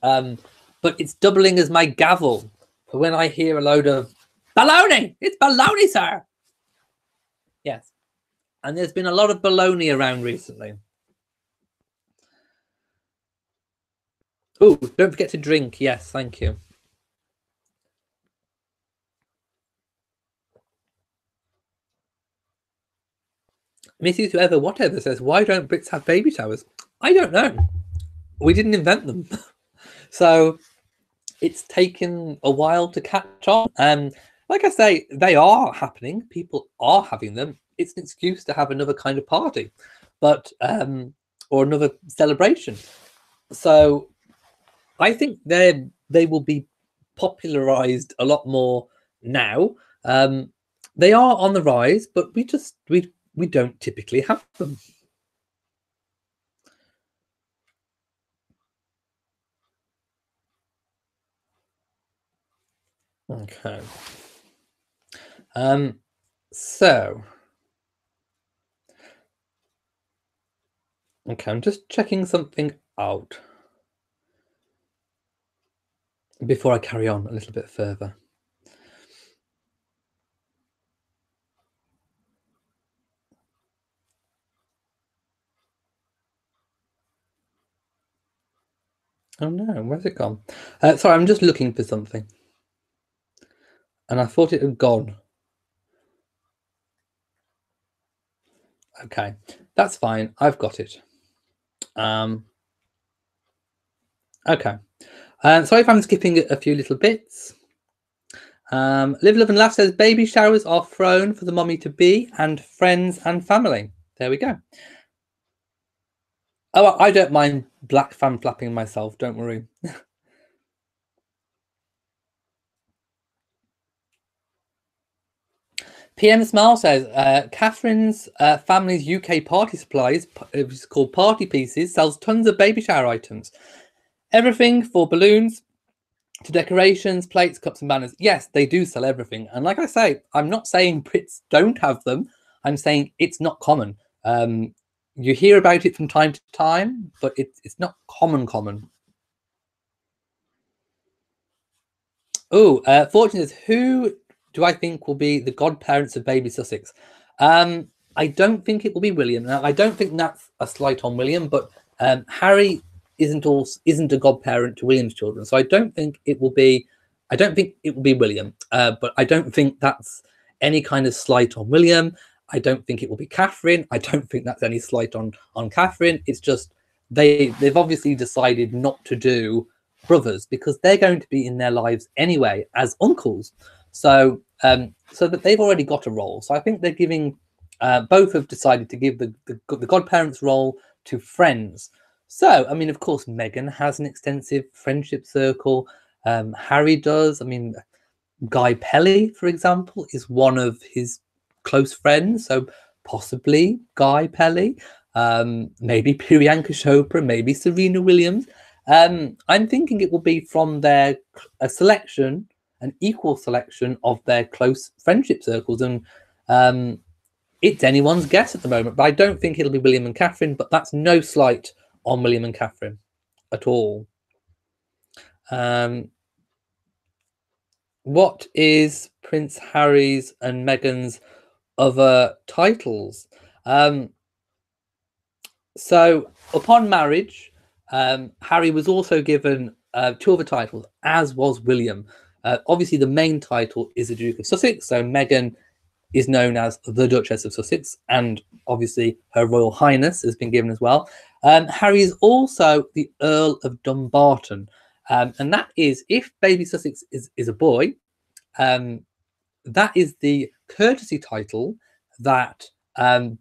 but it's doubling as my gavel for when I hear a load of baloney. It's baloney, sir. Yes, and there's been a lot of baloney around recently. Oh, don't forget to drink. Yes, thank you. Mrs. Whoever Whatever says, "Why don't Brits have baby showers?" I don't know. We didn't invent them. So it's taken a while to catch on. Like I say, they are happening. People are having them. It's an excuse to have another kind of party, but or another celebration. So I think they will be popularized a lot more now. They are on the rise, but we don't typically have them. Okay. So okay, I'm just checking something out before I carry on a little bit further. Oh no, where's it gone? Sorry, I'm just looking for something. And I thought it had gone. Okay, that's fine. I've got it. Okay. Sorry if I'm skipping a few little bits. Live, Love and Laugh says, baby showers are thrown for the mommy to be and friends and family. There we go. Oh, I don't mind black fan flapping myself. Don't worry. PM Smile says, Catherine's family's UK party supplies, which is called Party Pieces, sells tons of baby shower items. Everything for balloons to decorations, plates, cups and banners. Yes, they do sell everything. And like I say, I'm not saying Brits don't have them. I'm saying it's not common. You hear about it from time to time, but it's not common. Oh, Fortune says, who do I think will be the godparents of baby Sussex? I don't think it will be William. Now, I don't think that's a slight on William, but Harry isn't a godparent to William's children, so I don't think it will be. I don't think it will be William, but I don't think that's any kind of slight on William. I don't think it will be Catherine. I don't think that's any slight on Catherine. It's just they've obviously decided not to do brothers because they're going to be in their lives anyway as uncles. So so that they've already got a role. So I think they're giving. Both have decided to give the godparents role to friends. So, I mean, of course, Meghan has an extensive friendship circle. Harry does. I mean, Guy Pelly, for example, is one of his close friends. So possibly Guy Pelly, maybe Priyanka Chopra, maybe Serena Williams. I'm thinking it will be from their selection, an equal selection of their close friendship circles. And it's anyone's guess at the moment, but I don't think it'll be William and Catherine, but that's no slight on William and Catherine at all. What is Prince Harry's and Meghan's other titles? So upon marriage, Harry was also given two other titles, as was William. Obviously, the main title is the Duke of Sussex. So Meghan is known as the Duchess of Sussex, and obviously Her Royal Highness has been given as well. Harry is also the Earl of Dumbarton, and that is, if baby Sussex is a boy, that is the courtesy title that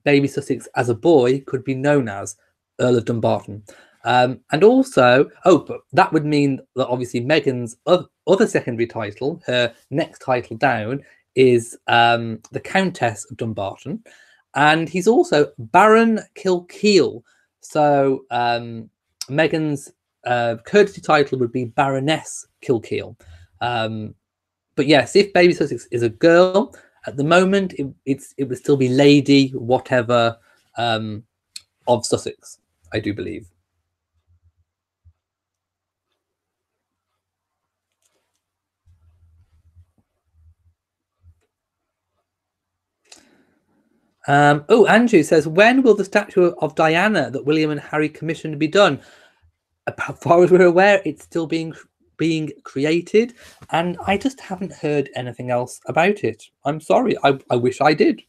baby Sussex as a boy could be known as Earl of Dumbarton. And also, but that would mean that obviously Meghan's other secondary title, her next title down, is the Countess of Dumbarton. And he's also Baron Kilkeel. So Meghan's courtesy title would be Baroness Kilkeel. But yes, if baby Sussex is a girl, at the moment it would still be Lady whatever of Sussex, I do believe. Andrew says, when will the statue of Diana that William and Harry commissioned be done? As far as we're aware, it's still being created, and I just haven't heard anything else about it. I'm sorry. I wish I did.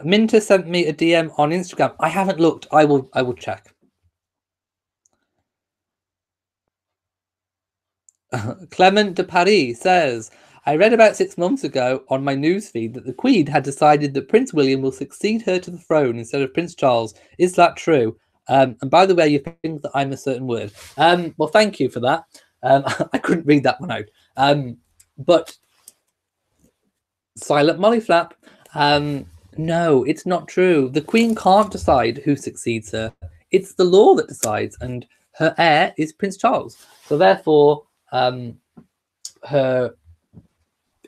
Minter sent me a DM on Instagram. I haven't looked. I will check. Clement de Paris says, I read about 6 months ago on my newsfeed that the Queen had decided that Prince William will succeed her to the throne instead of Prince Charles. Is that true? And by the way, you think that I'm a certain word. Well, thank you for that. I couldn't read that one out. But silent Molly Flap. No, it's not true. The Queen can't decide who succeeds her. It's the law that decides, and her heir is Prince Charles. So therefore,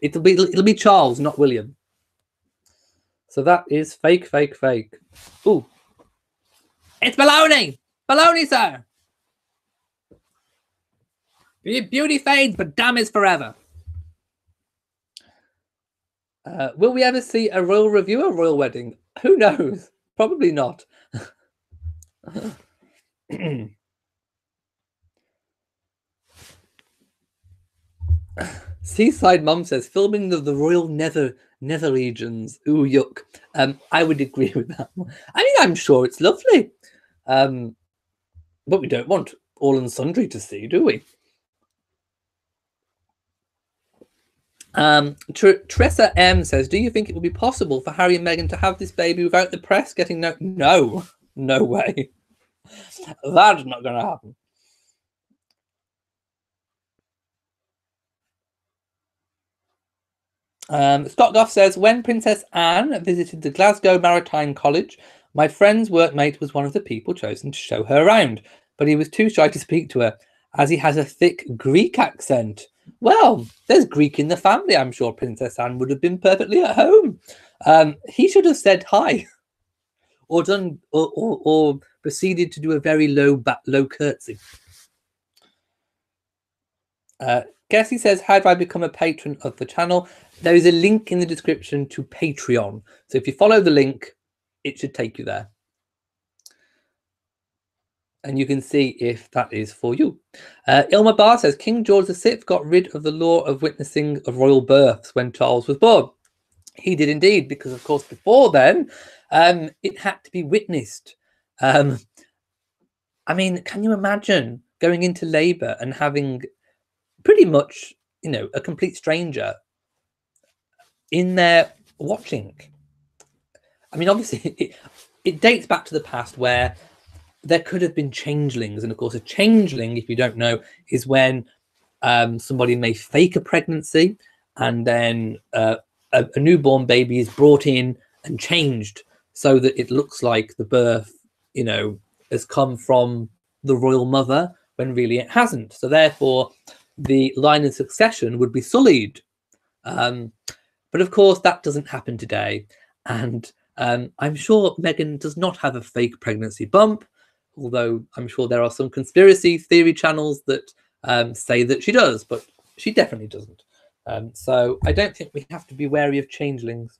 it'll be Charles, not William. So that is fake. Ooh, it's baloney, sir. Beauty fades, but damn is forever. Will we ever see a royal review of Royal Wedding? Who knows? Probably not. Seaside Mum says, filming the Royal Nether regions. Ooh, yuck. I would agree with that. I mean, I'm sure it's lovely. But we don't want all and sundry to see, do we? Tressa M says, do you think it will be possible for Harry and Meghan to have this baby without the press getting no way. That's not going to happen. Scott Goff says, when Princess Anne visited the Glasgow Maritime College, my friend's workmate was one of the people chosen to show her around, but he was too shy to speak to her as he has a thick Greek accent. Well, there's Greek in the family. I'm sure Princess Anne would have been perfectly at home. He should have said hi, or done, or proceeded to do a very low curtsy. Cassie says, how do I become a patron of the channel? There is a link in the description to Patreon. So if you follow the link, it should take you there. And you can see if that is for you. Ilma Barr says, King George VI got rid of the law of witnessing of royal births when Charles was born. He did indeed, because of course before then, it had to be witnessed. I mean, can you imagine going into labour and having pretty much, a complete stranger in there watching? I mean, obviously, it dates back to the past where there could have been changelings. And of course, a changeling, if you don't know, is when somebody may fake a pregnancy and then a newborn baby is brought in and changed so that it looks like the birth, has come from the royal mother when really it hasn't. So therefore, the line of succession would be sullied. But of course, that doesn't happen today. And I'm sure Meghan does not have a fake pregnancy bump, although I'm sure there are some conspiracy theory channels that say that she does, but she definitely doesn't. So I don't think we have to be wary of changelings.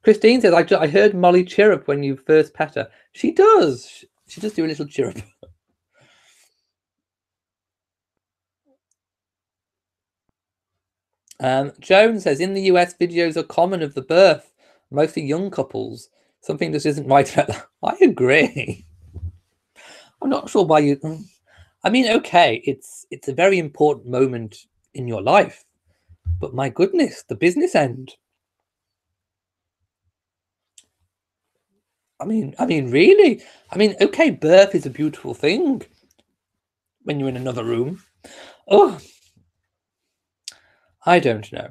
Christine says, I heard Molly chirrup when you first pet her. She does. She does do a little chirrup. Joan says, in the US, videos are common of the birth, mostly young couples. Something just isn't right about that. I agree. I'm not sure why you... I mean, okay, it's a very important moment in your life, but my goodness, the business end. I mean, really? I mean, okay, birth is a beautiful thing when you're in another room. Oh, I don't know.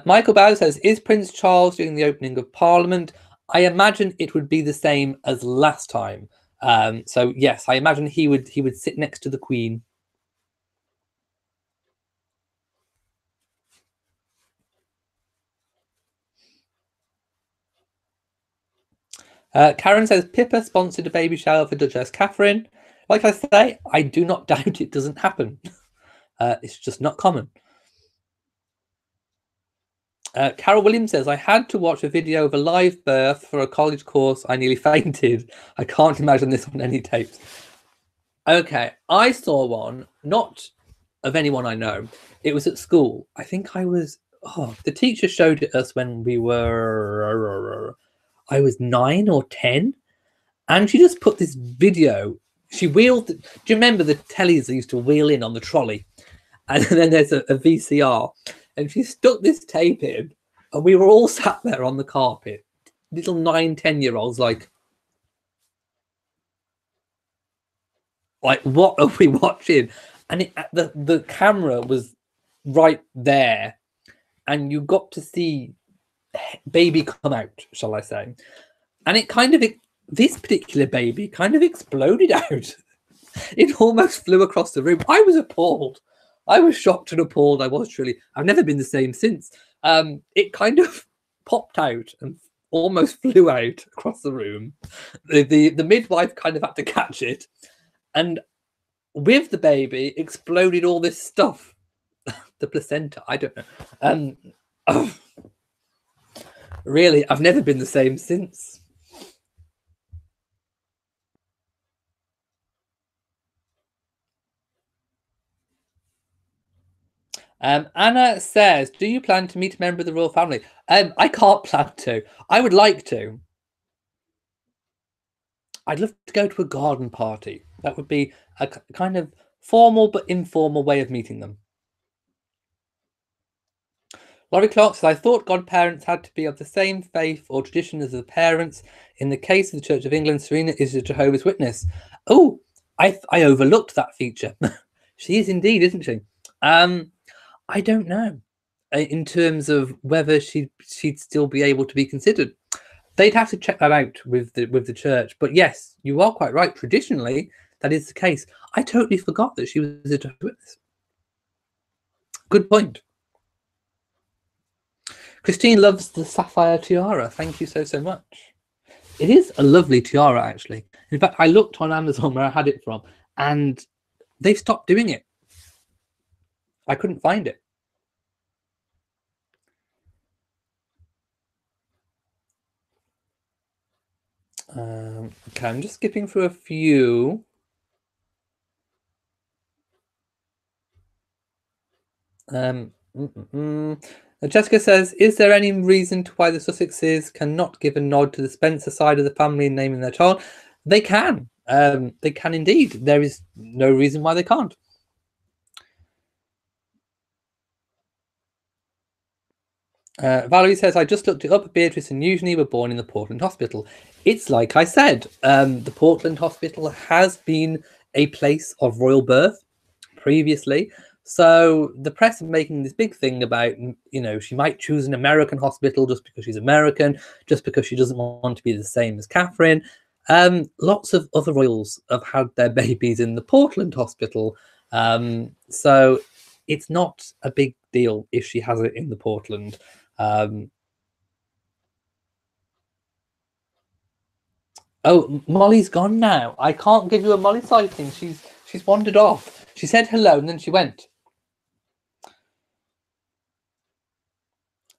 Michael Bowser says, is Prince Charles doing the opening of Parliament? I imagine it would be the same as last time. So yes, I imagine he would sit next to the Queen. Karen says, Pippa sponsored a baby shower for Duchess Catherine. Like I say, I do not doubt it doesn't happen. It's just not common. Carol Williams says, I had to watch a video of a live birth for a college course. I nearly fainted. I can't imagine this on any tapes. Okay, I saw one, not of anyone I know. It was at school. I think I was, the teacher showed it us when we were, I was 9 or 10. And she just put this video. She wheeled, do you remember the tellies that used to wheel in on the trolley? And then there's a VCR. And she stuck this tape in, and we were all sat there on the carpet, little 9, 10-year-olds, like, what are we watching? And the camera was right there, and you got to see baby come out, shall I say? And it kind of, this particular baby kind of exploded out. It almost flew across the room. I was appalled. I was shocked and appalled. I was truly. I've never been the same since. It kind of popped out and almost flew out across the room. The midwife kind of had to catch it, and with the baby exploded all this stuff. The placenta. I don't know. Oh, really, I've never been the same since. Anna says, do you plan to meet a member of the royal family? I can't plan to. I would like to. I'd love to go to a garden party. That would be a kind of formal but informal way of meeting them. Laurie Clark says, I thought godparents had to be of the same faith or tradition as the parents. In the case of the Church of England, Serena is a Jehovah's Witness. Oh, I overlooked that feature. She is indeed, isn't she? I don't know in terms of whether she'd still be able to be considered. They'd have to check that out with the church. But yes, you are quite right. Traditionally, that is the case. I totally forgot that she was a Jehovah's Witness. Good point. Christine loves the sapphire tiara. Thank you so much. It is a lovely tiara, actually. In fact, I looked on Amazon where I had it from, and they've stopped doing it. I couldn't find it. Okay, I'm just skipping through a few. Jessica says, is there any reason to why the Sussexes cannot give a nod to the Spencer side of the family in naming their child? They can. They can indeed. There is no reason why they can't. Valerie says, I just looked it up. Beatrice and Eugenie were born in the Portland Hospital. It's like I said, the Portland Hospital has been a place of royal birth previously. So the press are making this big thing about, she might choose an American hospital just because she's American, just because she doesn't want to be the same as Catherine. Lots of other royals have had their babies in the Portland Hospital. So it's not a big deal if she has it in the Portland. Oh, Molly's gone now. I can't give you a Molly sighting. She's She's wandered off. She said hello and then she went.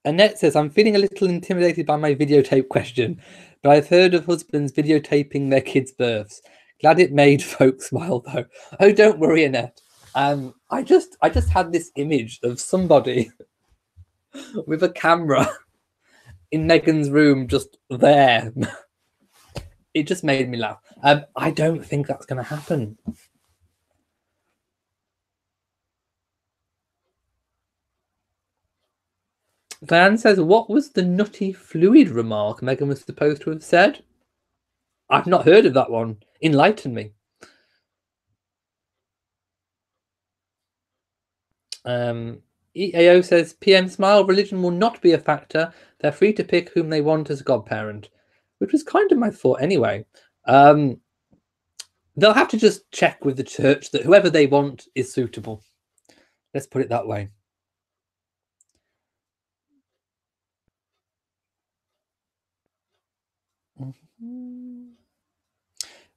Annette says, I'm feeling a little intimidated by my videotape question, but I've heard of husbands videotaping their kids' births. Glad it made folks smile though. Oh, don't worry, Annette. I just had this image of somebody with a camera in Meghan's room just there. It just made me laugh. I don't think that's going to happen. Diane says, what was the nutty fluid remark Meghan was supposed to have said? I've not heard of that one. Enlighten me. EAO says, PM smile, religion will not be a factor. They're free to pick whom they want as a godparent, which was kind of my thought anyway. They'll have to just check with the church that whoever they want is suitable. Let's put it that way.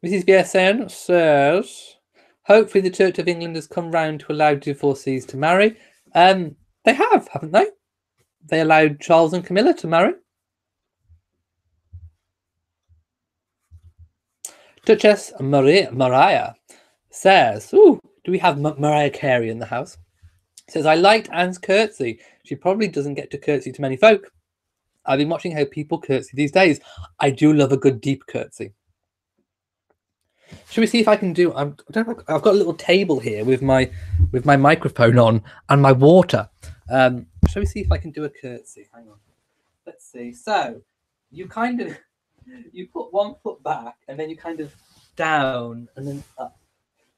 Mrs. BSN says, hopefully the Church of England has come round to allow divorcees to marry. They have, haven't they? They allowed Charles and Camilla to marry. Duchess Mariah says, ooh, do we have Mariah Carey in the house? Says, I liked Anne's curtsy. She probably doesn't get to curtsy to many folk. I've been watching how people curtsy these days. I do love a good deep curtsy. Should we see if I can do? I've got a little table here with my microphone on and my water. Shall we see if I can do a curtsy? Hang on. Let's see. So you put one foot back and then you kind of down and then up.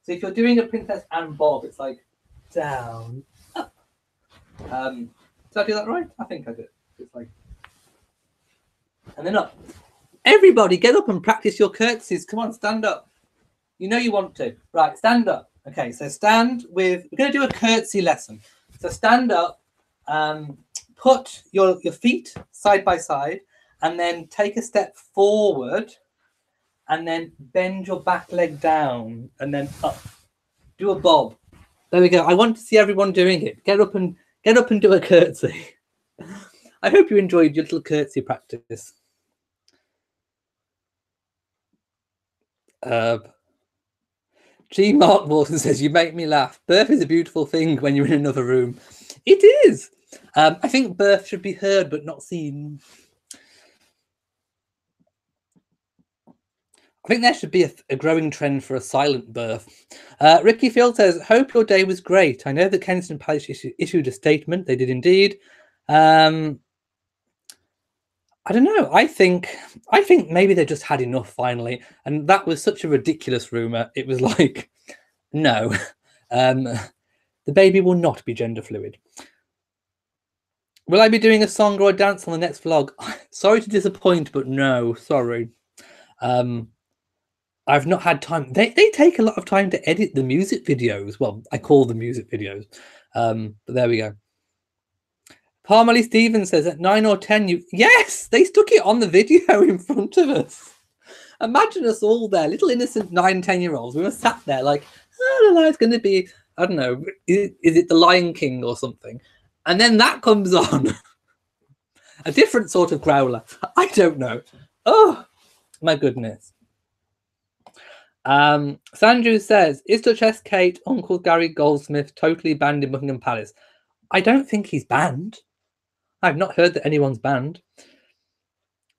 So if you're doing a Princess Anne bob, it's like down, up. Did I do that right? I think I did. It's like and then up. Everybody get up and practice your curtsies. Come on, stand up. You know you want to. Right, stand up. Okay, so stand with... We're going to do a curtsy lesson. So stand up, put your feet side by side, and then take a step forward, and then bend your back leg down, and then up. Do a bob. There we go. I want to see everyone doing it. Get up and do a curtsy. I hope you enjoyed your little curtsy practice. G. Mark Walton says, you make me laugh. Birth is a beautiful thing when you're in another room. It is. I think birth should be heard but not seen. I think there should be a growing trend for a silent birth. Ricky Field says, hope your day was great. I know that Kensington Palace issued a statement. They did indeed. I don't know. I think maybe they just had enough finally, and that was such a ridiculous rumor. It was like, no, the baby will not be gender fluid. Will I be doing a song or a dance on the next vlog? Sorry to disappoint, but no, sorry. I've not had time. They take a lot of time to edit the music videos. Well, I call them music videos, but there we go. Parmalee Stevens says at 9 or 10, yes, they stuck it on the video in front of us. Imagine us all there, little innocent 9-10-year-olds. We were sat there like, oh, no, it's going to be, I don't know, is it The Lion King or something? And then that comes on. A different sort of growler. I don't know. Oh, my goodness. Sanju says, is Duchess Kate, Uncle Gary Goldsmith totally banned in Buckingham Palace? I don't think he's banned. I've not heard that anyone's banned.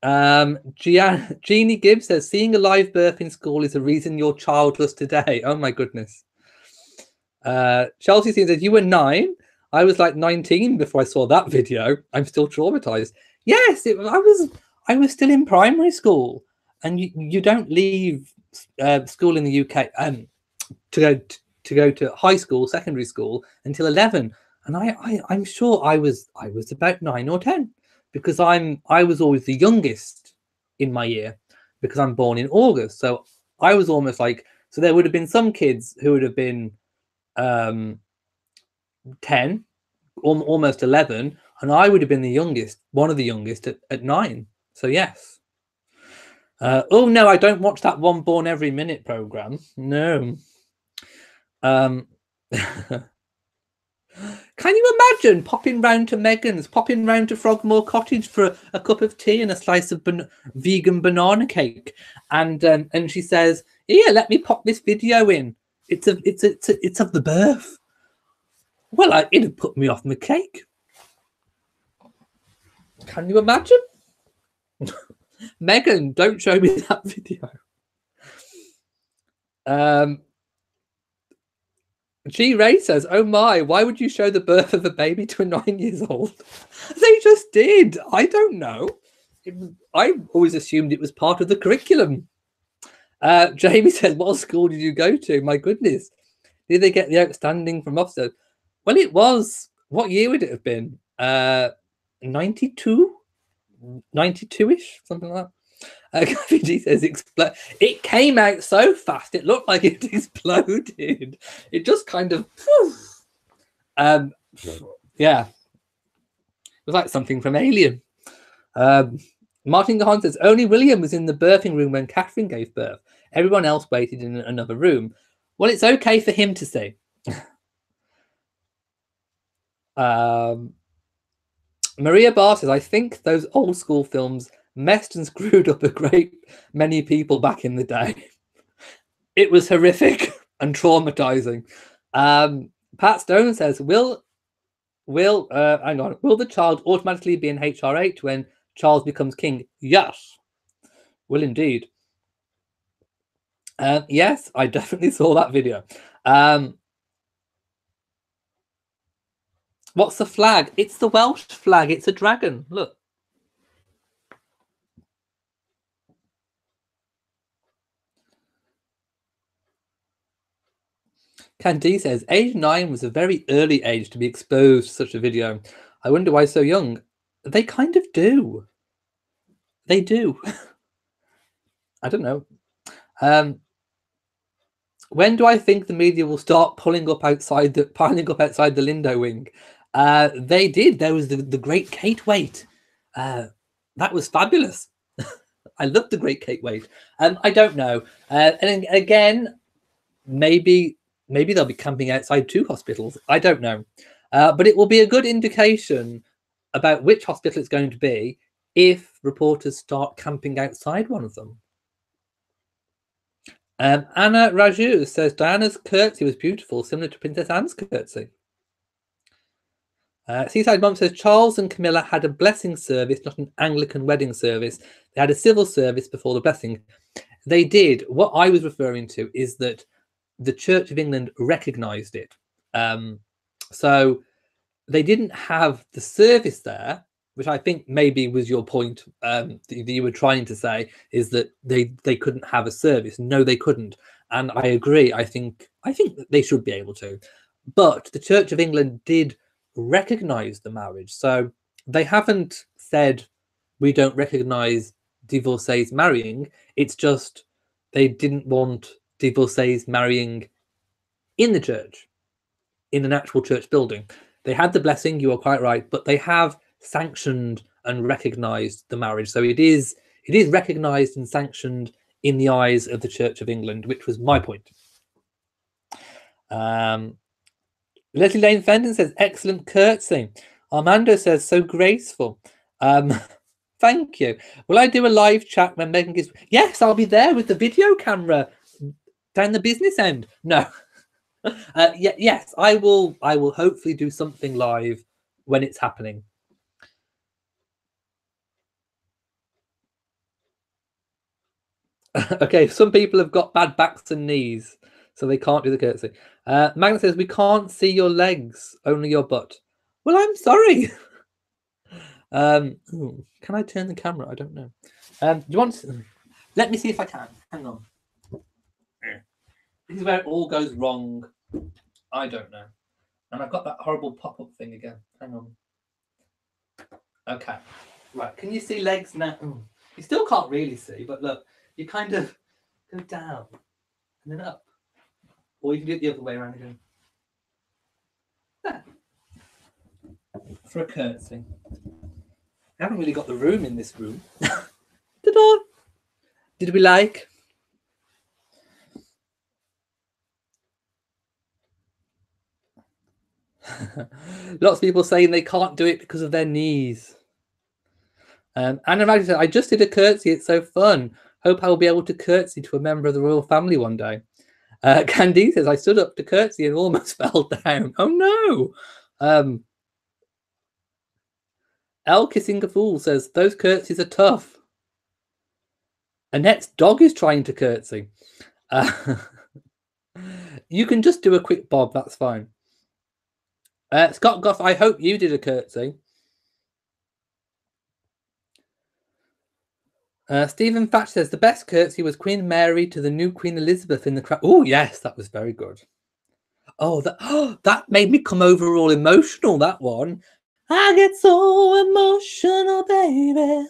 Jeannie Gibbs says, seeing a live birth in school is a reason you're childless today. Oh my goodness. Chelsea says, you were 9. I was like 19 before I saw that video. I'm still traumatized. Yes, I was still in primary school, and you don't leave school in the UK to go to high school, secondary school until 11. And I'm sure I was about 9 or 10, because I was always the youngest in my year because I'm born in August. So I was almost like, so there would have been some kids who would have been 10, almost 11, and I would have been the youngest, one of the youngest at 9. So yes. Oh no, I don't watch that One Born Every Minute program. No. Um, Can you imagine popping round to Meghan's, popping round to Frogmore Cottage for a cup of tea and a slice of vegan banana cake, and she says, "Here, let me pop this video in. It's of the birth." Well, it'd put me off my cake. Can you imagine? Meghan, don't show me that video. G Ray says, "Oh my, why would you show the birth of a baby to a 9-year-old?" They just did. I don't know. I always assumed it was part of the curriculum. Jamie says, "What school did you go to? My goodness. Did they get the outstanding from Ofsted?" Well, it was, what year would it have been? 92? 92-ish, something like that. G says, "It came out so fast, it looked like it exploded. It just kind of, yeah. It was like something from Alien." Martin Gahan says, "Only William was in the birthing room when Catherine gave birth. Everyone else waited in another room." Well, it's okay for him to say. Maria Barr says, "I think those old school films messed and screwed up a great many people back in the day. It was horrific and traumatizing." Pat Stone says, will the child automatically be in HR8 when Charles becomes king? Yes, will indeed. Yes, I definitely saw that video. What's the flag? It's the Welsh flag. It's a dragon. Look. Candice says, "Age 9 was a very early age to be exposed to such a video. I wonder why so young." They kind of do. They do. I don't know. When do I think the media will start piling up outside the Lindo wing? They did. There was the Great Kate Wait. That was fabulous. I loved the Great Kate Wait. I don't know. And again, maybe they'll be camping outside 2 hospitals. I don't know. But it will be a good indication about which hospital it's going to be if reporters start camping outside one of them. Anna Raju says, "Diana's curtsy was beautiful, similar to Princess Anne's curtsy." Seaside Mum says, "Charles and Camilla had a blessing service, not an Anglican wedding service. They had a civil service before the blessing." They did. What I was referring to is that the Church of England recognised it. So they didn't have the service there, which I think maybe was your point that you were trying to say, is that they couldn't have a service. No, they couldn't. And I agree. I think that they should be able to. But the Church of England did recognise the marriage. So they haven't said, "We don't recognise divorcees marrying." It's just they didn't want divorcees marrying in the church, in an actual church building. They had the blessing, you are quite right, but they have sanctioned and recognised the marriage. So it is recognised and sanctioned in the eyes of the Church of England, which was my point. Leslie Lane Fenton says, "Excellent curtsy." Armando says, "So graceful." Thank you. Will I do a live chat when Meghan gives? Yes, I'll be there with the video camera down the business end. No. Yes, I will hopefully do something live when it's happening. Okay, some people have got bad backs and knees, so they can't do the curtsy. Magna says, "We can't see your legs, only your butt." Well, I'm sorry. Can I turn the camera? I don't know. Do you want to... Let me see if I can. Hang on. This is where it all goes wrong. I don't know. And I've got that horrible pop-up thing again. Hang on. Okay. Right. Can you see legs now? Ooh. You still can't really see, but look, you kind of go down and then up. Or you can do it the other way around again. There. For a curtsy. I haven't really got the room in this room. Ta-da! Did we like? Lots of people saying they can't do it because of their knees. Anna Raggi said, I just did a curtsy. It's so fun. Hope I will be able to curtsy to a member of the royal family one day. Candice says, I stood up to curtsy and almost fell down. Oh no. El Kissing a Fool says, those curtsies are tough. Annette's dog is trying to curtsy. You can just do a quick bob. That's fine. Scott Goff, I hope you did a curtsy. Stephen Thatch says, the best curtsy was Queen Mary to the new Queen Elizabeth in the crowd. Oh, yes, that was very good. Oh, that made me come over all emotional, that one. I get so emotional, baby.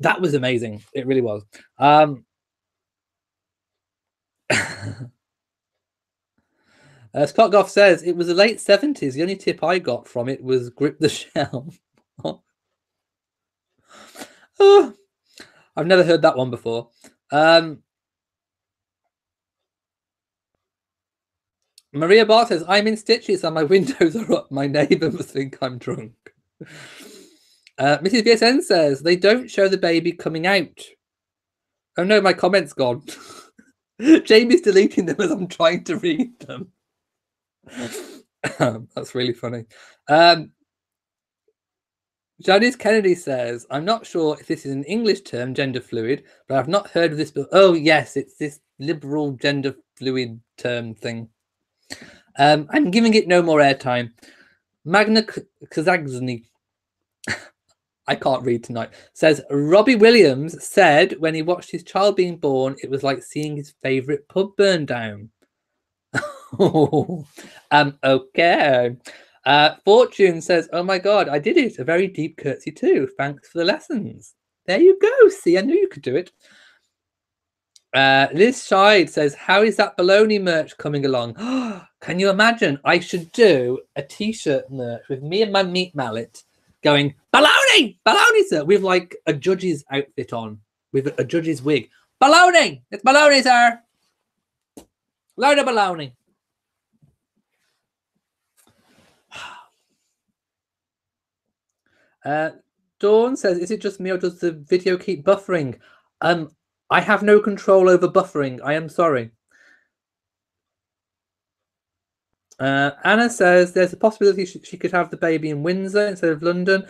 That was amazing. It really was. Scott Goff says, it was the late 70s. The only tip I got from it was grip the shell. Oh, I've never heard that one before. Maria Barr says, I'm in stitches and my windows are up. My neighbour must think I'm drunk. Mrs. BSN says, they don't show the baby coming out. Oh no, my comment's gone. Jamie's deleting them as I'm trying to read them. That's really funny. Janice Kennedy says, I'm not sure if this is an English term, gender fluid, but I've not heard of this before. Oh, yes, it's this liberal gender fluid term thing. I'm giving it no more airtime. Magna Kazagzni, I can't read tonight, says, Robbie Williams said when he watched his child being born, it was like seeing his favourite pub burn down. Okay. Fortune says, oh my God, I did it. A very deep curtsy too. Thanks for the lessons. There you go. See, I knew you could do it. Liz Scheid says, how is that baloney merch coming along? Can you imagine? I should do a t-shirt merch with me and my meat mallet going, baloney, baloney, sir, with like a judge's outfit on, with a judge's wig. Baloney, it's baloney, sir. Load of baloney. Dawn says, is it just me or does the video keep buffering? I have no control over buffering. I am sorry. Anna says there's a possibility she could have the baby in Windsor instead of London.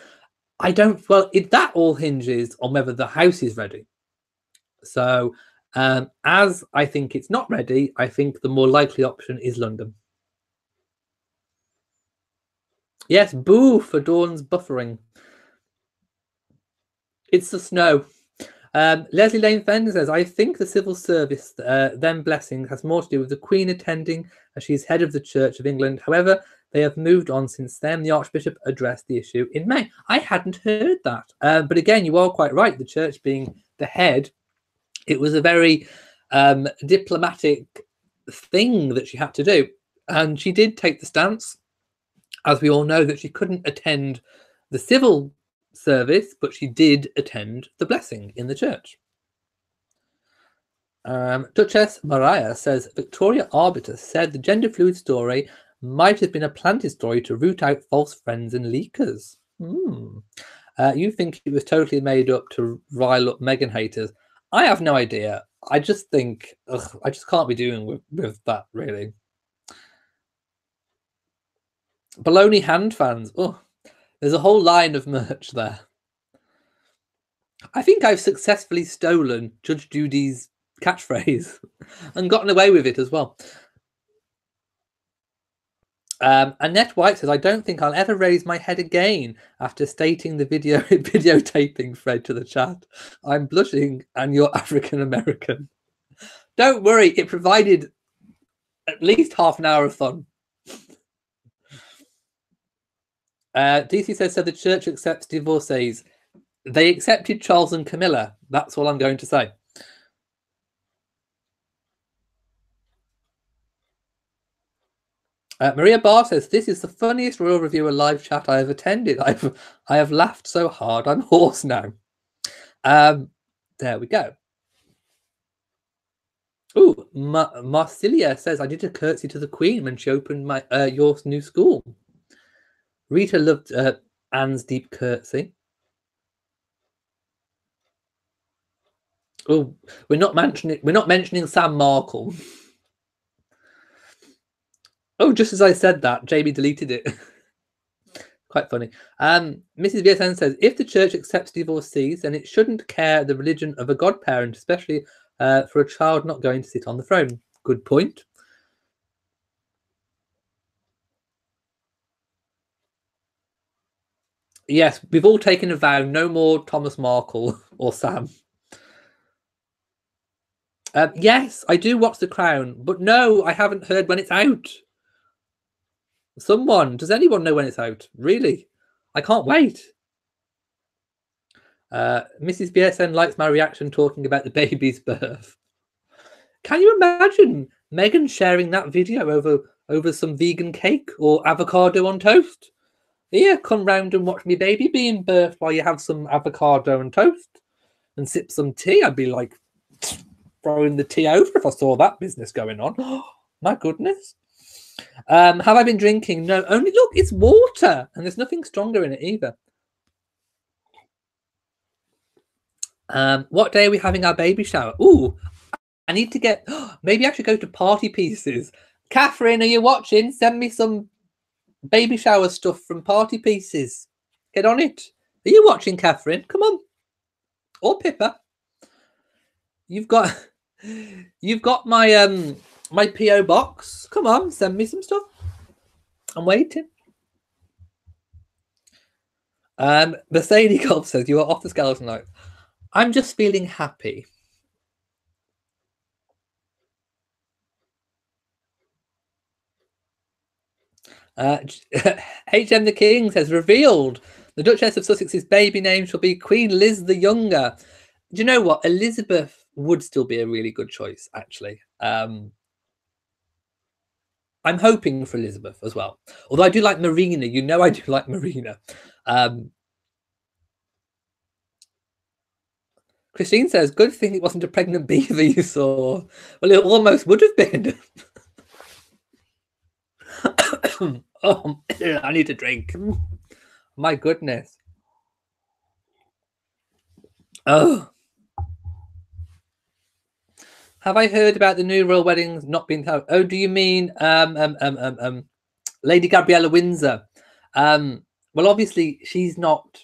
I don't, well, that all hinges on whether the house is ready. So as I think it's not ready, I think the more likely option is London. Yes, boo for Dawn's buffering. It's the snow. Leslie Lane Fender says, I think the civil service, them blessing, has more to do with the Queen attending as she's head of the Church of England. However, they have moved on since then. The Archbishop addressed the issue in May. I hadn't heard that. But again, you are quite right. The Church being the head, it was a very diplomatic thing that she had to do. And she did take the stance, as we all know, that she couldn't attend the civil service, but she did attend the blessing in the church. Duchess Mariah says, Victoria Arbiter said the gender fluid story might have been a planted story to root out false friends and leakers. You think it was totally made up to rile up Meghan haters? I have no idea. I just think, I just can't be doing with that, really. Baloney hand fans. Oh, there's a whole line of merch there. I think I've successfully stolen Judge Judy's catchphrase and gotten away with it as well. Annette White says, I don't think I'll ever raise my head again after stating the videotaping thread to the chat. I'm blushing and you're African American. Don't worry, it provided at least half an hour of fun. DC says, so the church accepts divorcees. They accepted Charles and Camilla. That's all I'm going to say. Maria Barr says, this is the funniest Royal Reviewer live chat I have attended. I have laughed so hard. I'm hoarse now. There we go. Ooh, Marsilia says, I did a curtsy to the Queen when she opened my your new school. Rita loved Anne's deep curtsy. Oh, we're not mentioning Sam Markle. Oh, just as I said that, Jamie deleted it. Quite funny. Mrs. VSN says, if the church accepts divorcees, then it shouldn't care the religion of a godparent, especially for a child not going to sit on the throne. Good point. Yes, we've all taken a vow, no more Thomas Markle or Sam. Yes, I do watch The Crown, but no, I haven't heard when it's out. Does anyone know when it's out? Really? I can't wait. Mrs. BSN likes my reaction talking about the baby's birth. Can you imagine Meghan sharing that video over some vegan cake or avocado on toast? Here, come round and watch me baby being birthed while you have some avocado and toast and sip some tea. I'd be like throwing the tea over if I saw that business going on. My goodness. Have I been drinking? No, only look, it's water and there's nothing stronger in it either. What day are we having our baby shower? Ooh, I need to get, maybe I should go to Party Pieces. Catherine, are you watching? Send me some baby shower stuff from Party Pieces. Get on it. Are you watching, Catherine? Come on. Or Pippa. You've got my my PO box. Come on, send me some stuff. I'm waiting. Mercedes Golf says you are off the scale tonight. I'm just feeling happy. HM the King says revealed the Duchess of Sussex's baby name shall be Queen Liz the Younger. Do you know what? Elizabeth would still be a really good choice, actually. I'm hoping for Elizabeth as well. Although I do like Marina. You know I do like Marina. Christine says, good thing it wasn't a pregnant beaver you saw. Well, it almost would have been. Oh, I need a drink. My goodness. Oh. Have I heard about the new royal weddings not being held? Oh, do you mean Lady Gabriella Windsor? Well, obviously she's not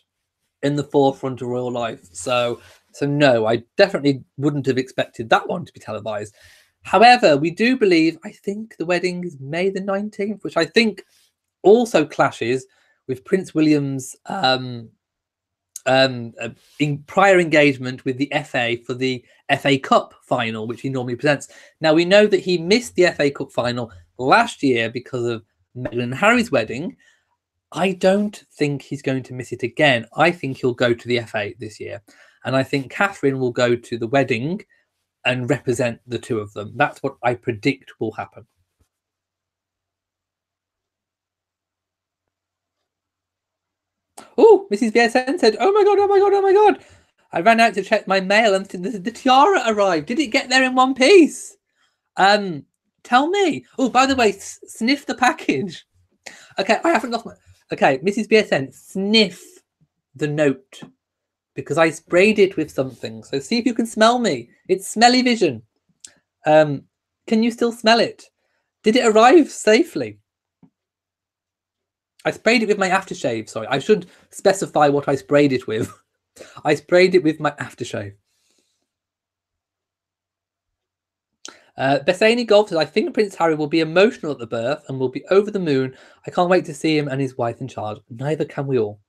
in the forefront of royal life, so no, I definitely wouldn't have expected that one to be televised. However, we do believe, I think the wedding is May the 19th, which I think also clashes with Prince William's in prior engagement with the FA for the FA Cup final, which he normally presents. Now, we know that he missed the FA Cup final last year because of Meghan and Harry's wedding. I don't think he's going to miss it again. I think he'll go to the FA this year. And I think Catherine will go to the wedding and represent the two of them. That's what I predict will happen. Oh, Mrs. BSN said, oh my God, oh my God, oh my God. I ran out to check my mail and the tiara arrived. Did it get there in one piece? Tell me. Oh, by the way, sniff the package. Okay, I haven't lost my... Okay, Mrs. BSN, sniff the note because I sprayed it with something. So see if you can smell me. It's smelly vision. Can you still smell it? Did it arrive safely? I sprayed it with my aftershave. Sorry, I should specify what I sprayed it with. I sprayed it with my aftershave. Bethany Golf says, I think Prince Harry will be emotional at the birth and will be over the moon. I can't wait to see him and his wife and child. Neither can we all.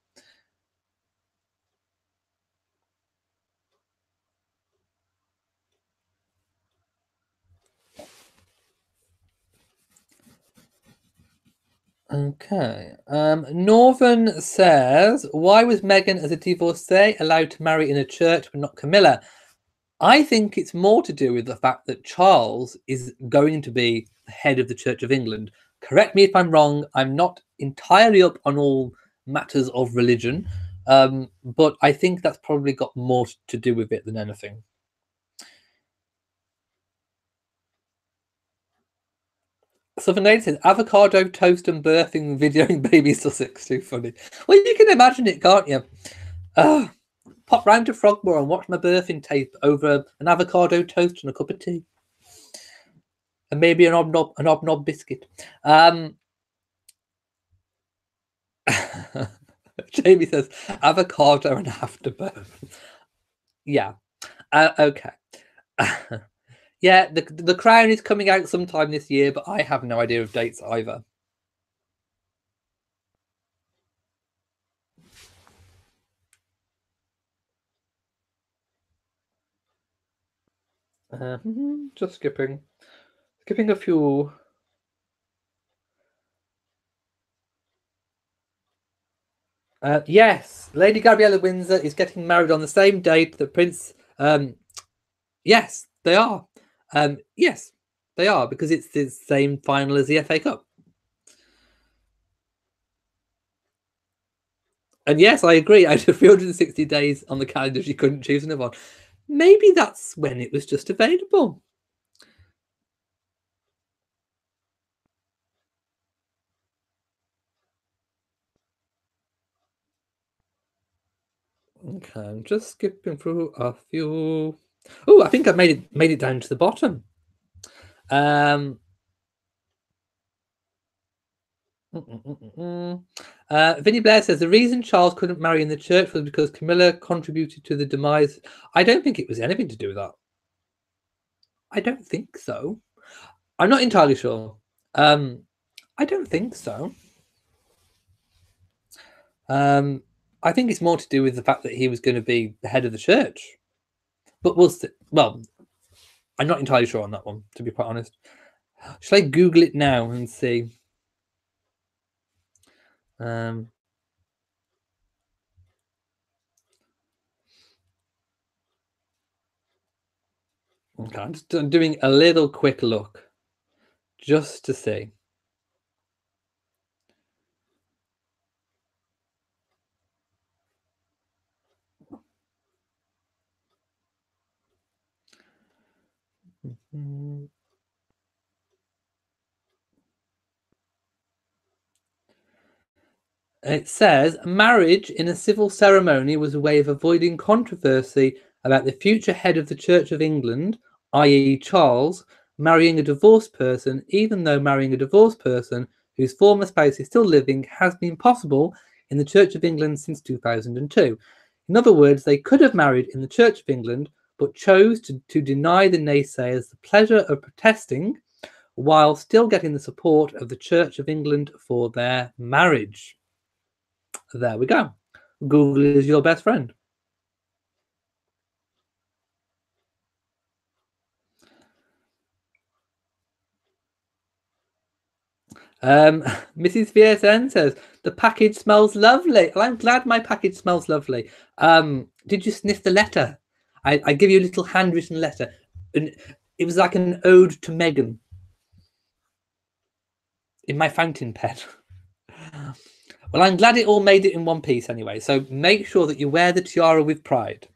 Okay. Northern says, why was Meghan as a divorcee allowed to marry in a church but not Camilla? I think it's more to do with the fact that Charles is going to be the head of the Church of England. Correct me if I'm wrong. I'm not entirely up on all matters of religion, but I think that's probably got more to do with it than anything. Southern Lady says avocado toast and birthing videoing baby Sussex. Too funny. Well, you can imagine it, can't you? Pop round to Frogmore and watch my birthing tape over an avocado toast and a cup of tea. And maybe an obnob biscuit. Jamie says avocado and afterbirth. Yeah. Okay. Yeah, the Crown is coming out sometime this year, but I have no idea of dates either. Just skipping a few. Yes, Lady Gabriella Windsor is getting married on the same date that Prince. Yes, they are. Yes, they are, because it's the same final as the FA Cup. And yes, I agree. Out of 360 days on the calendar, she couldn't choose another one. Maybe that's when it was just available. Okay, I'm just skipping through a few. Oh, I think I made it down to the bottom. Vinnie Blair says the reason Charles couldn't marry in the church was because Camilla contributed to the demise. I don't think it was anything to do with that. I don't think so. I'm not entirely sure. I don't think so. I think it's more to do with the fact that he was going to be the head of the church. But we'll see. Well, I'm not entirely sure on that one, to be quite honest. Shall I Google it now and see? Okay, I'm just doing a little quick look just to see. It says marriage in a civil ceremony was a way of avoiding controversy about the future head of the Church of England, i.e. Charles, marrying a divorced person, even though marrying a divorced person whose former spouse is still living has been possible in the Church of England since 2002. In other words, they could have married in the Church of England, but chose to deny the naysayers the pleasure of protesting while still getting the support of the Church of England for their marriage. There we go. Google is your best friend. Mrs. VSN says the package smells lovely. Well, I'm glad my package smells lovely. Did you sniff the letter? I give you a little handwritten letter, and it was like an ode to Meghan in my fountain pen. Well, I'm glad it all made it in one piece anyway. So make sure that you wear the tiara with pride.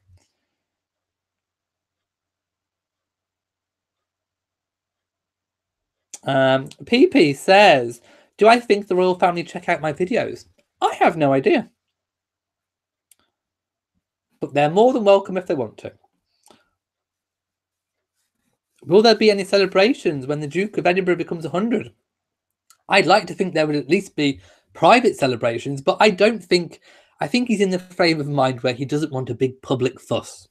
PP says, do I think the royal family check out my videos? I have no idea. But they're more than welcome if they want to. Will there be any celebrations when the Duke of Edinburgh becomes 100? I'd like to think there would at least be private celebrations, but I think he's in the frame of mind where he doesn't want a big public fuss.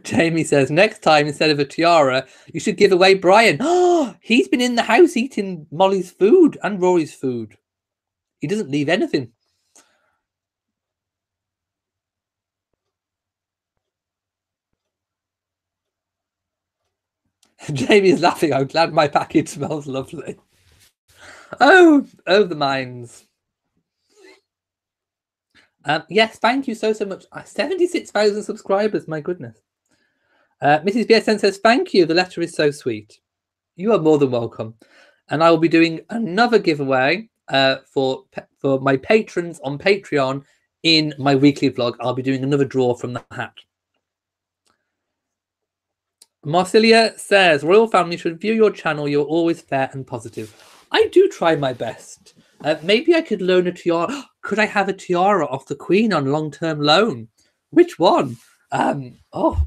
Jamie says, next time, instead of a tiara, you should give away Brian. Oh, he's been in the house eating Molly's food and Rory's food. He doesn't leave anything. Jamie's laughing. I'm glad my package smells lovely. Oh, the mines. Yes, thank you so much. 76,000 subscribers, my goodness. Mrs. BSN says, thank you. The letter is so sweet. You are more than welcome. And I will be doing another giveaway for my patrons on Patreon in my weekly vlog. I'll be doing another draw from the hat. Marcilia says, royal family should view your channel. You're always fair and positive. I do try my best. Maybe I could loan a tiara. Could I have a tiara off the Queen on long-term loan? Which one? Oh,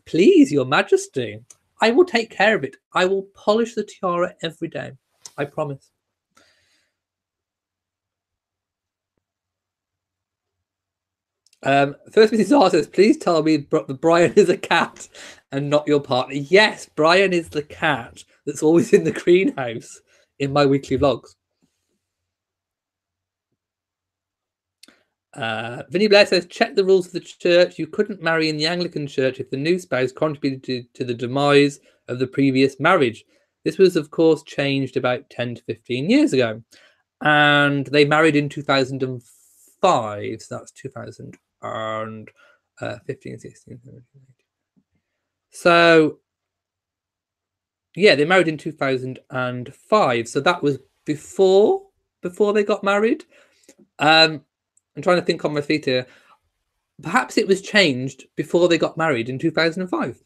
please, Your Majesty. I will take care of it. I will polish the tiara every day. I promise. First Mrs. R says, please tell me that Brian is a cat and not your partner. Yes, Brian is the cat that's always in the greenhouse in my weekly vlogs. Vinnie Blair says, check the rules of the church. You couldn't marry in the Anglican church if the new spouse contributed to the demise of the previous marriage. This was, of course, changed about 10 to 15 years ago. And they married in 2005. So that's 2015, 16, 17, 18. So, yeah, they married in 2005. So that was before they got married. I'm trying to think on my feet here. Perhaps it was changed before they got married in 2005.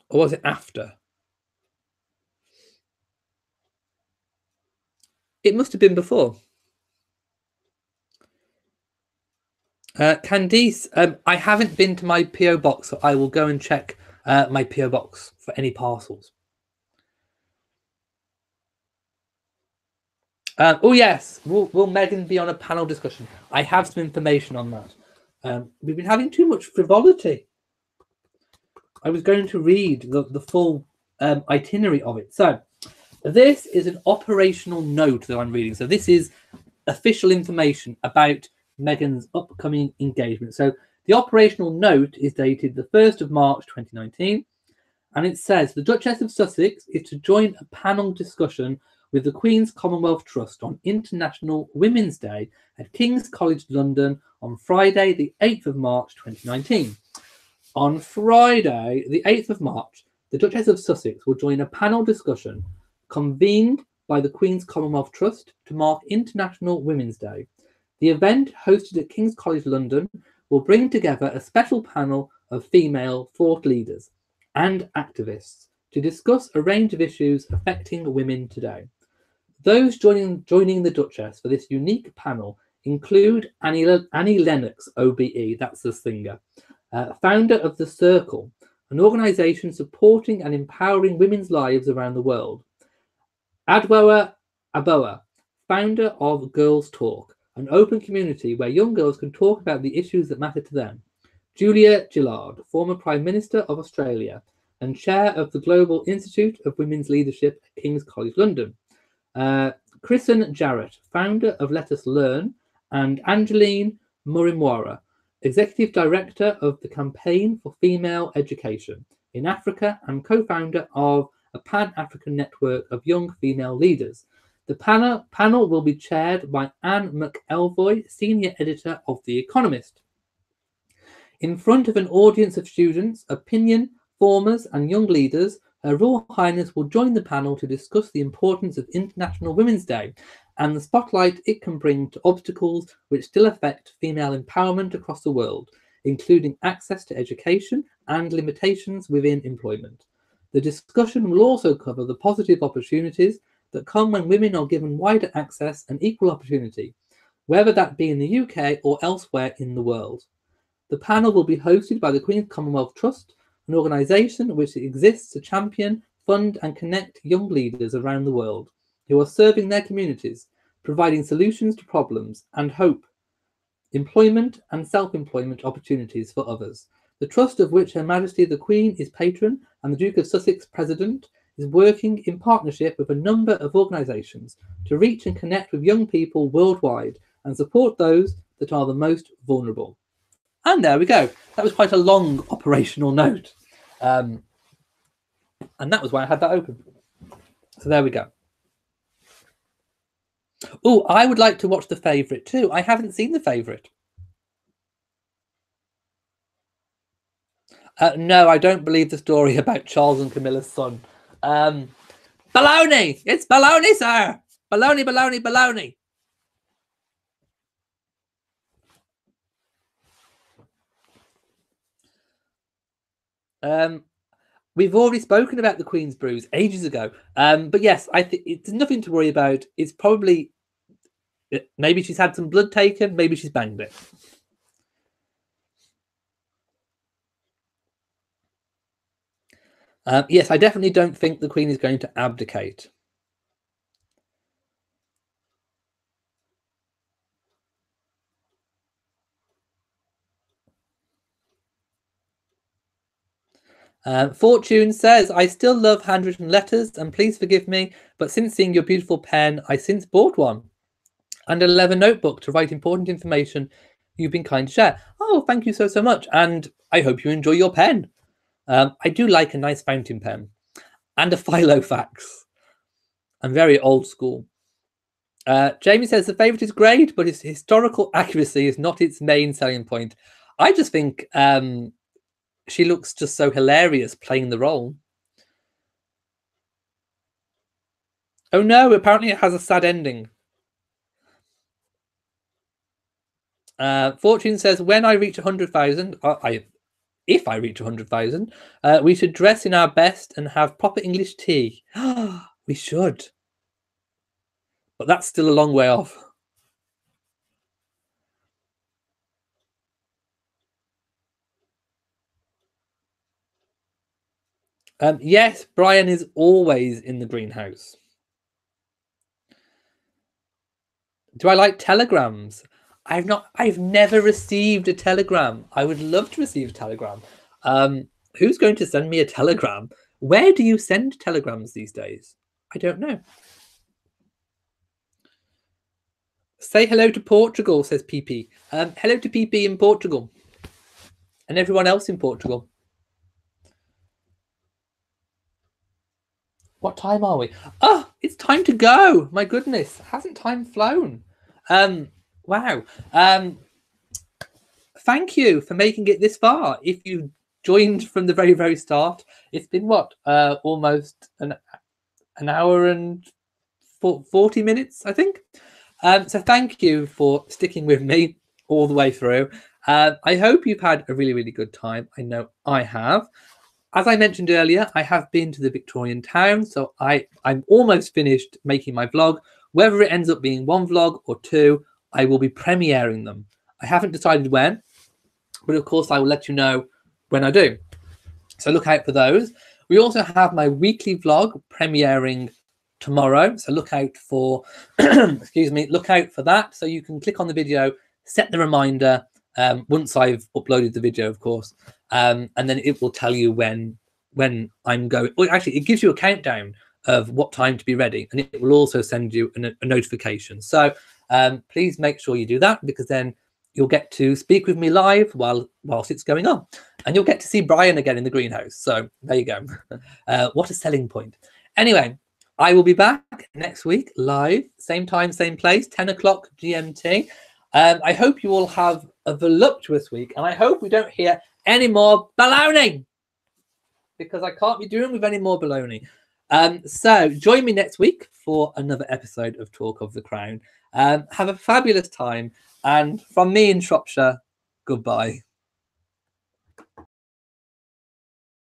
Or was it after? It must have been before. Candice, I haven't been to my PO box, so I will go and check my PO box for any parcels. Oh yes, will Meghan be on a panel discussion? I have some information on that. We've been having too much frivolity. I was going to read the full itinerary of it. So this is an operational note that I'm reading. So this is official information about Meghan's upcoming engagement. So the operational note is dated the 1st of March 2019, and it says the Duchess of Sussex is to join a panel discussion with the Queen's Commonwealth Trust on International Women's Day at King's College London on Friday, the 8th of March 2019. On Friday, the 8th of March, the Duchess of Sussex will join a panel discussion convened by the Queen's Commonwealth Trust to mark International Women's Day. The event, hosted at King's College London, will bring together a special panel of female thought leaders and activists to discuss a range of issues affecting women today. Those joining the Duchess for this unique panel include Annie Lennox, OBE, that's the singer, founder of The Circle, an organisation supporting and empowering women's lives around the world. Adwoa Aboa, founder of Girls Talk, an open community where young girls can talk about the issues that matter to them. Julia Gillard, former Prime Minister of Australia and chair of the Global Institute of Women's Leadership at King's College London. Kristen Jarrett, founder of Let Us Learn, and Angeline Murimwara, executive director of the Campaign for Female Education in Africa and co-founder of a Pan-African network of young female leaders. The panel will be chaired by Anne McElvoy, senior editor of The Economist. In front of an audience of students, opinion formers, and young leaders, Her Royal Highness will join the panel to discuss the importance of International Women's Day and the spotlight it can bring to obstacles which still affect female empowerment across the world, including access to education and limitations within employment. The discussion will also cover the positive opportunities that come when women are given wider access and equal opportunity, whether that be in the UK or elsewhere in the world. The panel will be hosted by the Queen's Commonwealth Trust, an organisation which exists to champion, fund and connect young leaders around the world who are serving their communities, providing solutions to problems and hope, employment and self-employment opportunities for others. The trust of which Her Majesty the Queen is patron and the Duke of Sussex President is working in partnership with a number of organisations to reach and connect with young people worldwide and support those that are the most vulnerable. And there we go. That was quite a long operational note. And that was why I had that open. So there we go. Oh, I would like to watch The Favourite too. I haven't seen The Favourite. No, I don't believe the story about Charles and Camilla's son. Baloney! It's baloney, sir! Baloney, baloney, baloney! We've already spoken about the Queen's bruise ages ago. But yes, I think it's nothing to worry about. It's probably maybe she's had some blood taken, maybe she's banged it. Yes, I definitely don't think the Queen is going to abdicate. Fortune says, I still love handwritten letters, and please forgive me, but since seeing your beautiful pen, I since bought one and a leather notebook to write important information you've been kind to share. Oh, thank you so much, and I hope you enjoy your pen. I do like a nice fountain pen and a Filofax. I'm very old school. Jamie says the favourite is great, but its historical accuracy is not its main selling point. I just think she looks just so hilarious playing the role. Oh no, apparently it has a sad ending. Fortune says, when I reach 100,000, if I reach 100,000, we should dress in our best and have proper English tea. We should. But that's still a long way off. Yes, Brian is always in the greenhouse. Do I like telegrams? I've never received a telegram. I would love to receive a telegram. Who's going to send me a telegram? Where do you send telegrams these days? I don't know. Say hello to Portugal, says PP. Hello to PP in Portugal. And everyone else in Portugal. What time are we? Oh, it's time to go. My goodness. Hasn't time flown? Wow. Thank you for making it this far. If you joined from the very, very start, it's been what? Almost an hour and 40 minutes, I think. So thank you for sticking with me all the way through. I hope you've had a really, really good time. I know I have. As I mentioned earlier, I have been to the Victorian town, so I'm almost finished making my vlog. Whether it ends up being one vlog or two, I will be premiering them. I haven't decided when, but of course I will let you know when I do. So look out for those. We also have my weekly vlog premiering tomorrow, so look out for excuse me, look out for that. So you can click on the video, set the reminder once I've uploaded the video, of course, and then it will tell you when I'm going. Well, actually, it gives you a countdown of what time to be ready, and it will also send you a notification. So please make sure you do that, because then you'll get to speak with me live whilst it's going on, and you'll get to see Brian again in the greenhouse. So there you go. What a selling point. Anyway, I will be back next week live, same time, same place, 10 o'clock GMT. I hope you all have a voluptuous week, and I hope we don't hear any more baloney, because I can't be doing with any more baloney. So join me next week for another episode of Talk of the Crown. Have a fabulous time, and from me in Shropshire, goodbye.